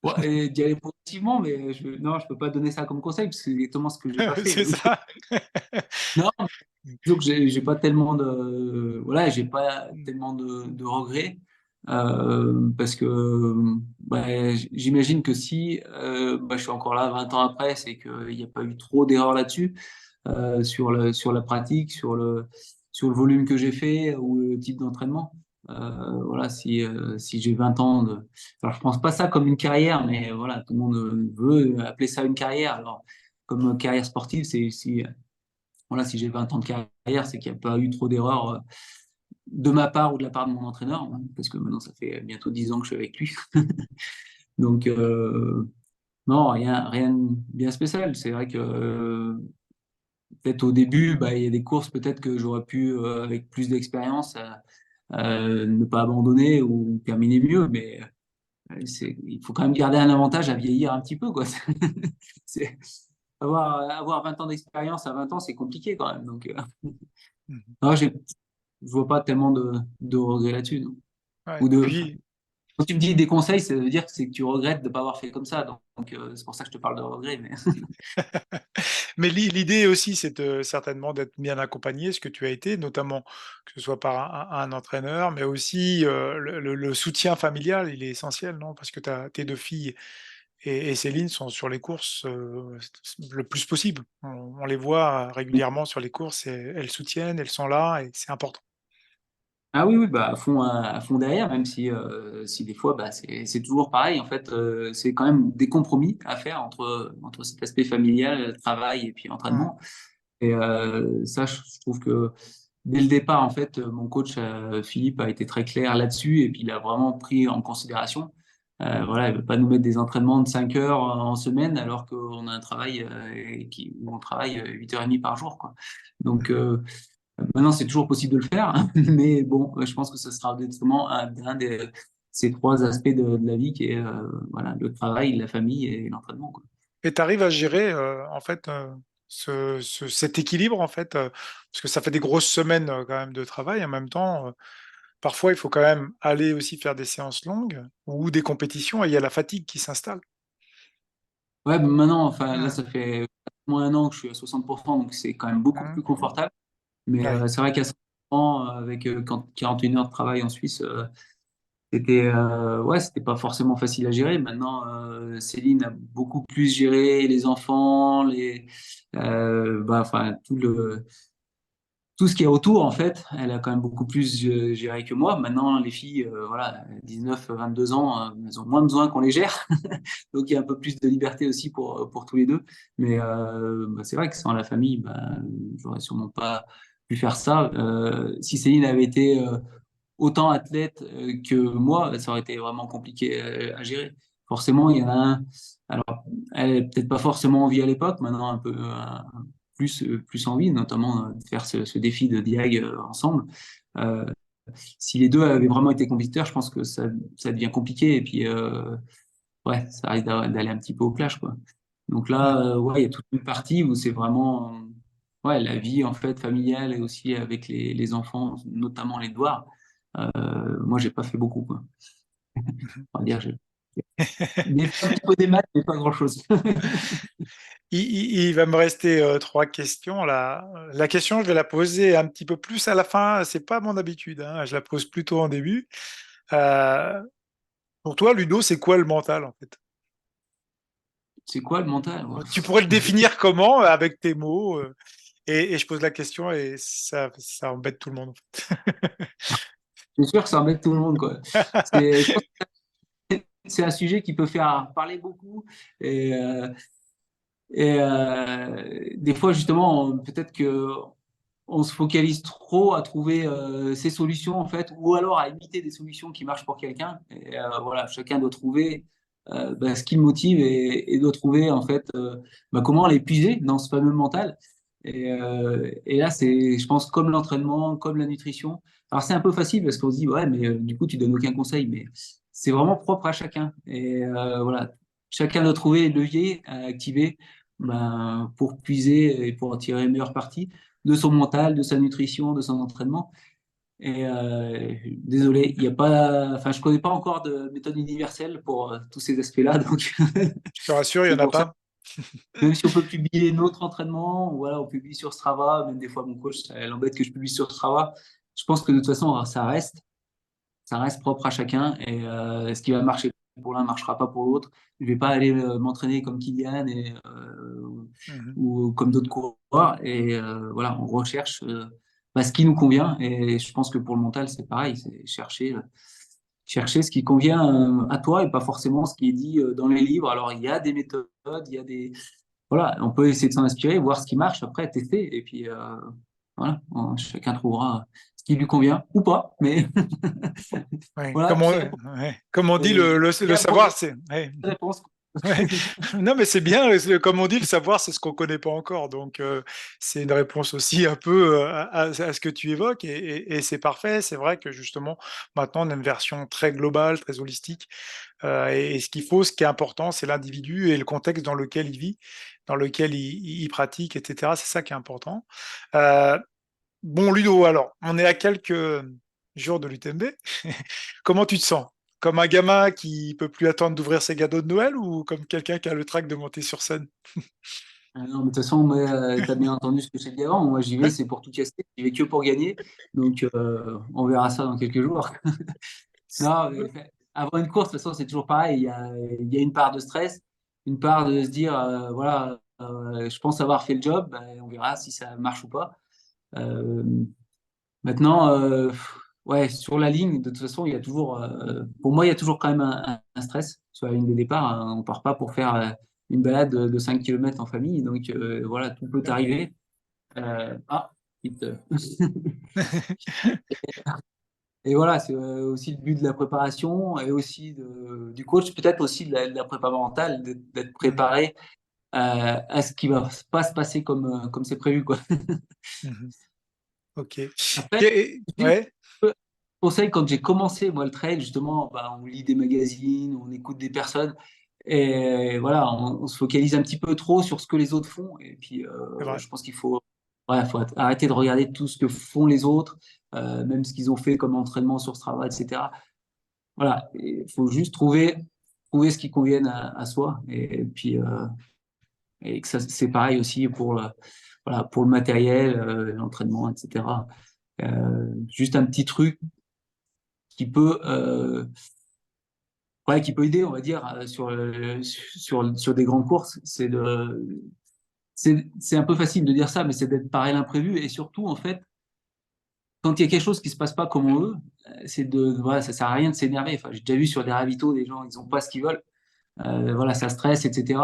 Ouais, et d'y aller progressivement, mais non, je peux pas donner ça comme conseil parce que c'est exactement ce que j'ai pas fait. C'est Donc, ça. non, disons que j'ai pas tellement de, voilà, j'ai pas tellement de regrets parce que j'imagine que si je suis encore là 20 ans après, c'est qu'il n'y a pas eu trop d'erreurs là-dessus sur la pratique, sur le volume que j'ai fait ou le type d'entraînement. Voilà, si j'ai 20 ans alors je pense pas ça comme une carrière, mais voilà, tout le monde veut appeler ça une carrière. Alors, comme carrière sportive, c'est si voilà, si j'ai 20 ans de carrière, c'est qu'il n'y a pas eu trop d'erreurs de ma part ou de la part de mon entraîneur, hein, parce que maintenant, ça fait bientôt 10 ans que je suis avec lui. Donc, non, rien de bien spécial. C'est vrai que peut-être au début, il y a des courses peut-être que j'aurais pu, avec plus d'expérience, ne pas abandonner ou terminer mieux, mais il faut quand même garder un avantage à vieillir un petit peu, quoi. C'est, avoir 20 ans d'expérience à 20 ans, c'est compliqué quand même. Donc, non, je vois pas tellement de regrets là-dessus, non. Ouais. Ou de, Puis, quand tu me dis des conseils, ça veut dire que c'est que tu regrettes de ne pas avoir fait comme ça. Donc, c'est pour ça que je te parle de regrets. Mais... mais l'idée aussi, c'est certainement d'être bien accompagné, ce que tu as été, notamment que ce soit par un entraîneur, mais aussi le soutien familial, il est essentiel, non? Parce que tes deux filles et Céline sont sur les courses le plus possible. On les voit régulièrement sur les courses et elles soutiennent, elles sont là et c'est important. Ah oui, oui, à fond derrière, même si des fois, c'est toujours pareil. En fait, c'est quand même des compromis à faire entre cet aspect familial, travail et puis Mm. entraînement. Et ça, je trouve que dès le départ, en fait, mon coach, Philippe, a été très clair là-dessus et puis il a vraiment pris en considération. Voilà, il ne veut pas nous mettre des entraînements de 5 heures en semaine alors qu'on a un travail où on travaille 8h30 par jour, quoi. Donc maintenant, c'est toujours possible de le faire, hein, mais bon, je pense que ce sera directement un de ces trois aspects de la vie qui est voilà, le travail, la famille et l'entraînement, quoi. Et tu arrives à gérer en fait cet équilibre en fait parce que ça fait des grosses semaines quand même de travail. En même temps, parfois il faut quand même aller aussi faire des séances longues ou des compétitions et il y a la fatigue qui s'installe. Ouais, mais maintenant, enfin, là, Hum, ça fait moins un an que je suis à 60%, donc c'est quand même beaucoup hum, plus confortable. Mais ouais. c'est vrai qu'à 100%, avec 41 heures de travail en Suisse, c'était ouais, c'était pas forcément facile à gérer. Maintenant, Céline a beaucoup plus géré les enfants, bah, enfin, tout ce qui est autour, en fait, elle a quand même beaucoup plus géré que moi. Maintenant, les filles, voilà, 19, 22 ans, elles ont moins besoin qu'on les gère. Donc, il y a un peu plus de liberté aussi pour tous les deux. Mais bah, c'est vrai que sans la famille, bah, j'aurais sûrement pas pu faire ça. Si Céline avait été autant athlète que moi, ça aurait été vraiment compliqué à gérer. Forcément, il y en a un. Alors, elle n'avait peut-être pas forcément envie à l'époque, maintenant un peu plus envie, notamment de faire ce défi de Diag ensemble. Euh, si les deux avaient vraiment été compétiteurs, je pense que ça devient compliqué et puis ouais, ça risque d'aller un petit peu au clash, quoi. Donc là, Hum. ouais, il y a toute une partie où c'est vraiment ouais, la vie en fait familiale et aussi avec les enfants, notamment les devoirs. Moi, j'ai pas fait beaucoup, quoi. On va dire, j'ai des fois un petit peu des maths, mais pas grand-chose. Il va me rester trois questions là. La question, je vais la poser un petit peu plus à la fin. C'est pas mon habitude, hein. Je la pose plutôt en début. Euh, pour toi, Ludo, c'est quoi le mental en fait? C'est quoi le mental? Ouais. Tu pourrais le définir comment avec tes mots et je pose la question et ça embête tout le monde. En fait. C'est sûr que ça embête tout le monde, quoi. Je pense que c'est un sujet qui peut faire parler beaucoup et, des fois, justement, peut-être que on se focalise trop à trouver ces solutions, en fait, ou alors à imiter des solutions qui marchent pour quelqu'un. Et voilà, chacun doit trouver bah, ce qui le motive et doit trouver, en fait, bah, comment l'épuiser dans ce fameux mental. Et là, c'est, je pense, comme l'entraînement, comme la nutrition. Alors, c'est un peu facile parce qu'on se dit, ouais, mais du coup, tu donnes aucun conseil, mais c'est vraiment propre à chacun. Et voilà, chacun doit trouver le levier à activer ben, pour puiser et pour en tirer le meilleur parti de son mental, de sa nutrition, de son entraînement. Et désolé, il y a pas, enfin, je connais pas encore de méthode universelle pour tous ces aspects-là, donc Je te rassure, il n'y c'est en a pour ça. pas. Même si on peut publier notre entraînement, voilà, on publie sur Strava, même des fois mon coach, elle embête que je publie sur Strava. Je pense que de toute façon, ça reste propre à chacun et ce qui va marcher pour l'un ne marchera pas pour l'autre. Je ne vais pas aller m'entraîner comme Kylian Mhm. ou comme d'autres coureurs et voilà, on recherche bah, ce qui nous convient et je pense que pour le mental, c'est pareil, c'est chercher ce qui convient à toi et pas forcément ce qui est dit dans les livres. Alors, il y a des méthodes, il y a des... Voilà, on peut essayer de s'en inspirer, voir ce qui marche, après tester et puis voilà, chacun trouvera ce qui lui convient ou pas, mais Ouais. voilà, tout ça pour Comme on dit, le bien poser savoir, c'est. Ouais. la réponse. Ouais. Non, mais c'est bien, comme on dit, le savoir, c'est ce qu'on connaît pas encore. Donc, c'est une réponse aussi un peu à ce que tu évoques, et c'est parfait. C'est vrai que justement, maintenant, on a une version très globale, très holistique. Et ce qu'il faut, ce qui est important, c'est l'individu et le contexte dans lequel il vit, dans lequel il pratique, etc. C'est ça qui est important. Euh, bon, Ludo, alors, on est à quelques jours de l'UTMB. Comment tu te sens? Comme un gamin qui peut plus attendre d'ouvrir ses cadeaux de Noël ou comme quelqu'un qui a le trac de monter sur scène? Non, mais de toute façon, tu as bien entendu ce que j'ai dit avant. Moi, j'y vais, c'est pour tout casser. J'y vais que pour gagner. Donc, on verra ça dans quelques jours. Non, mais, avant une course, de toute façon, c'est toujours pareil. Il y a une part de stress, une part de se dire, voilà, je pense avoir fait le job. Ben, on verra si ça marche ou pas. Euh, Maintenant, ouais, sur la ligne, de toute façon, il y a toujours, pour moi, il y a toujours quand même un stress sur la ligne de départ, hein. On part pas pour faire une balade de 5 km en famille. Donc, voilà, tout peut arriver. Ah, petite, et voilà, c'est aussi le but de la préparation et aussi du coach, peut-être aussi de la prépa mentale, d'être Mhm. préparé à ce qui va pas se passer comme c'est prévu, quoi. Mhm. Ok. Après, juste Ouais. un conseil, quand j'ai commencé, moi, le trail, justement, bah, on lit des magazines, on écoute des personnes, et voilà, on se focalise un petit peu trop sur ce que les autres font. Et puis, C'est vrai. je pense qu'il faut, ouais, faut arrêter de regarder tout ce que font les autres, même ce qu'ils ont fait comme entraînement sur Strava, etc. Voilà, il faut juste trouver ce qui convienne à soi. Et puis, et que ça, c'est pareil aussi voilà, pour le matériel, l'entraînement, etc. Juste un petit truc qui peut, ouais, qui peut aider, on va dire, sur des grandes courses, c'est un peu facile de dire ça, mais c'est d'être pareil à l'imprévu. Et surtout, en fait, quand il y a quelque chose qui se passe pas comme on veut, voilà, ça sert à rien de s'énerver. Enfin, j'ai déjà vu sur des ravitaux des gens, ils ont pas ce qu'ils veulent. Voilà, ça stresse, etc.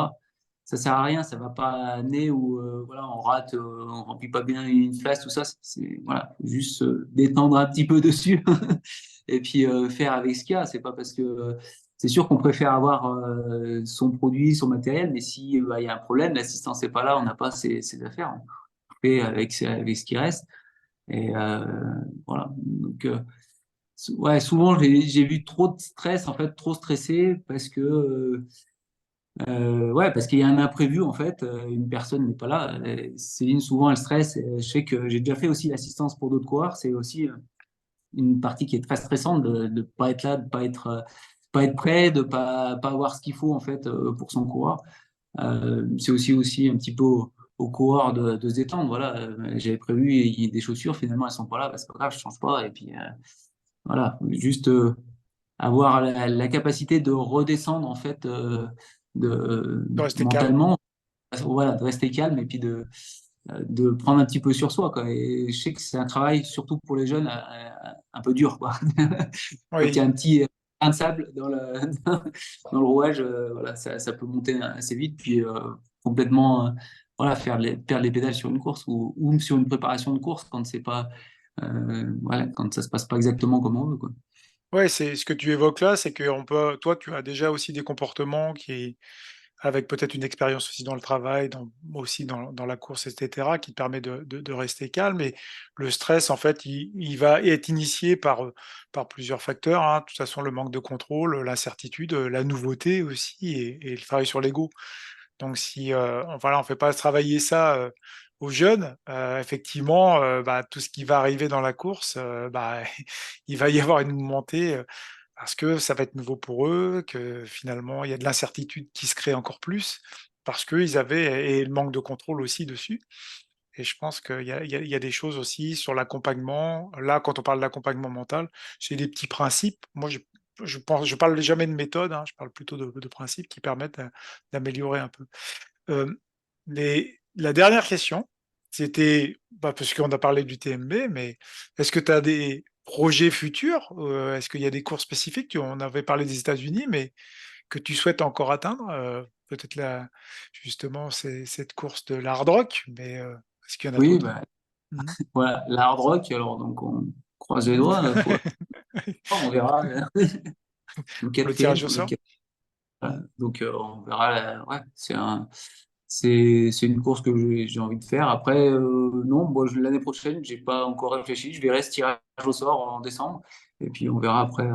Ça sert à rien, ça va pas amener ou voilà, on rate, on remplit pas bien une phase, tout ça. Voilà, faut juste détendre un petit peu dessus et puis faire avec ce qu'il y a. C'est pas parce que c'est sûr qu'on préfère avoir son produit, son matériel, mais si bah, il y a un problème, l'assistance n'est pas là, on n'a pas ses affaires, on fait avec ce qui reste. Et voilà. Donc, ouais, souvent j'ai vu trop de stress, en fait, trop stressé parce que ouais, parce qu'il y a un imprévu, en fait, une personne n'est pas là. Céline, souvent, elle stresse. Et je sais que j'ai déjà fait aussi l'assistance pour d'autres coureurs. C'est aussi une partie qui est très stressante de ne pas être là, de pas être prêt, de pas avoir ce qu'il faut, en fait, pour son coureur. C'est aussi un petit peu au coureur de se détendre. Voilà, j'avais prévu des chaussures, finalement, elles sont pas là. Bah, c'est pas grave, je change pas. Et puis, voilà, juste avoir la capacité de redescendre, en fait, De rester calme. mentalement, voilà, de rester calme et puis de prendre un petit peu sur soi, quoi. Et je sais que c'est un travail, surtout pour les jeunes, un peu dur, quoi. Quand il y a Oui. un petit grain de sable dans le rouage, voilà, ça peut monter assez vite, puis complètement voilà, perdre les pédales sur une course ou sur une préparation de course quand c'est pas, voilà, quand ça se passe pas exactement comme on veut, quoi. Ouais, c'est ce que tu évoques là, c'est que on peut toi, tu as déjà aussi des comportements qui avec peut-être une expérience aussi dans le travail, aussi dans la course et cetera, qui te permet de rester calme et le stress, en fait, il va être initié par plusieurs facteurs, hein. De toute façon, le manque de contrôle, l'incertitude, la nouveauté aussi et le travail sur l'ego. Donc si, voilà, on fait pas travailler ça, aux jeunes, effectivement, bah, tout ce qui va arriver dans la course, bah, il va y avoir une montée, parce que ça va être nouveau pour eux, que finalement il y a de l'incertitude qui se crée encore plus, parce qu'ils avaient et le manque de contrôle aussi dessus et je pense qu'il y a des choses aussi sur l'accompagnement. Là, quand on parle d'accompagnement mental, j'ai des petits principes. Moi, je parle jamais de méthode, hein, je parle plutôt de principes qui permettent, d'améliorer un peu. Hem, la dernière question, c'était, bah, parce qu'on a parlé du TMB, mais est-ce que tu as des projets futurs? Est-ce qu'il y a des cours spécifiques? On avait parlé des États-Unis, mais que tu souhaites encore atteindre? Peut-être justement, c'est cette course de l'hard rock, mais, est-ce qu'il y en a Oui, d'autres? bah, Mmh. voilà, la hard rock, alors donc on croise les doigts, on verra le Pour le tirage quatrième. au sort? Mmh. Donc on verra. Ouais, c'est une course que j'ai envie de faire. Après, non, moi, l'année prochaine, j'ai pas encore réfléchi. Je verrai ce tirage au sort en décembre. Et puis on verra après,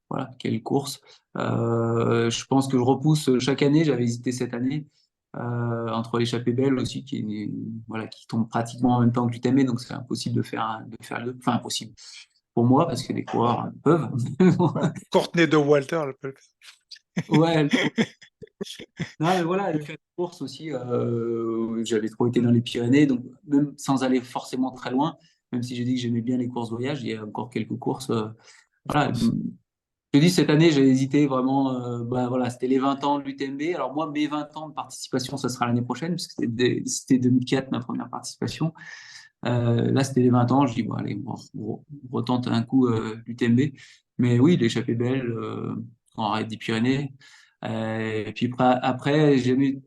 voilà, quelle course. Je pense que je repousse chaque année. J'avais hésité cette année. Entre l'échappée belle aussi, voilà, qui tombe pratiquement en même temps que l'UTMB, donc c'est impossible de faire le deux. Enfin, impossible pour moi, parce que les coureurs peuvent. Bon, Courtney de Walter, elle peut le Ouais, faire. non, mais voilà, et puis à la course aussi, j'avais trop été dans les Pyrénées, donc même sans aller forcément très loin, même si j'ai dit que j'aimais bien les courses voyage, il y a encore quelques courses. En Voilà. France. Je te dis, cette année, j'ai hésité vraiment. Bah, voilà, c'était les 20 ans de l'UTMB. Alors, moi, mes 20 ans de participation, ça sera l'année prochaine, puisque c'était 2004, ma première participation. Là, c'était les 20 ans. Je dis, bon, allez, on retente un coup l'UTMB. Mais oui, l'échappée belle, en raid des Pyrénées. Et puis après, j'ai jamais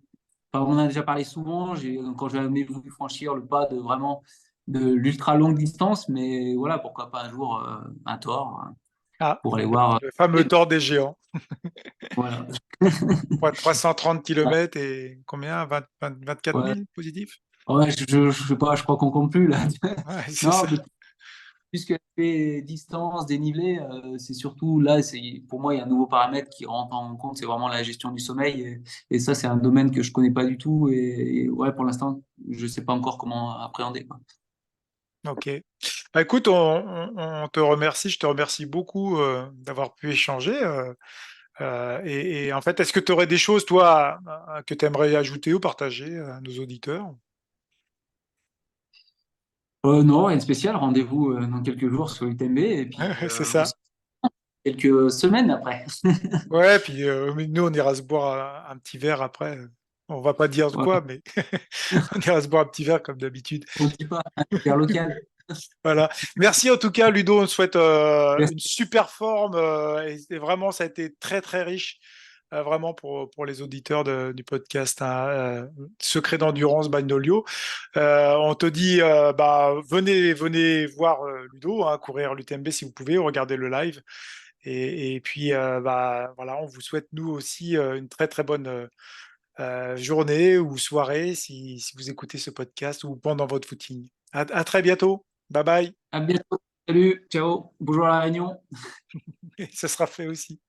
enfin, on en a déjà parlé souvent. Quand j'ai jamais voulu franchir le pas de vraiment de l'ultra longue distance, mais voilà, pourquoi pas un jour un Thor Ah, pour aller voir. le fameux Thor des géants. Voilà. 330 km et combien? 24 Ouais, 000 positifs? ouais, je sais pas, je crois qu'on compte plus là. Ouais, c'est Non, ça. mais puisque les distances, dénivelé, c'est surtout là, pour moi, il y a un nouveau paramètre qui rentre en compte, c'est vraiment la gestion du sommeil. Et ça, c'est un domaine que je connais pas du tout. Et ouais, pour l'instant, je sais pas encore comment appréhender, quoi. Ok. Bah, écoute, on te remercie, je te remercie beaucoup d'avoir pu échanger. Et en fait, est-ce que tu aurais des choses, toi, que tu aimerais ajouter ou partager à nos auditeurs? Non, rien de spécial. Rendez-vous dans quelques jours sur UTMB et puis C'est aussi ça. quelques semaines après. Ouais, puis mais nous, on ira se boire un petit verre après. On va pas dire de Voilà, quoi, mais on ira se boire un petit verre comme d'habitude. on ne dit pas, un local. Voilà. Merci en tout cas, Ludo. On te souhaite Merci. une super forme. Et vraiment, ça a été très, très riche. Vraiment pour les auditeurs du podcast hein, Secret d'endurance by Nolio. On te dit, bah, venez voir Ludo, hein, courir l'UTMB si vous pouvez, regardez le live. Et puis, bah, voilà, on vous souhaite nous aussi une très, très bonne journée ou soirée si vous écoutez ce podcast ou pendant votre footing. À très bientôt. Bye bye. À bientôt. Salut, ciao. Bonjour à la Réunion. Et ce sera fait aussi.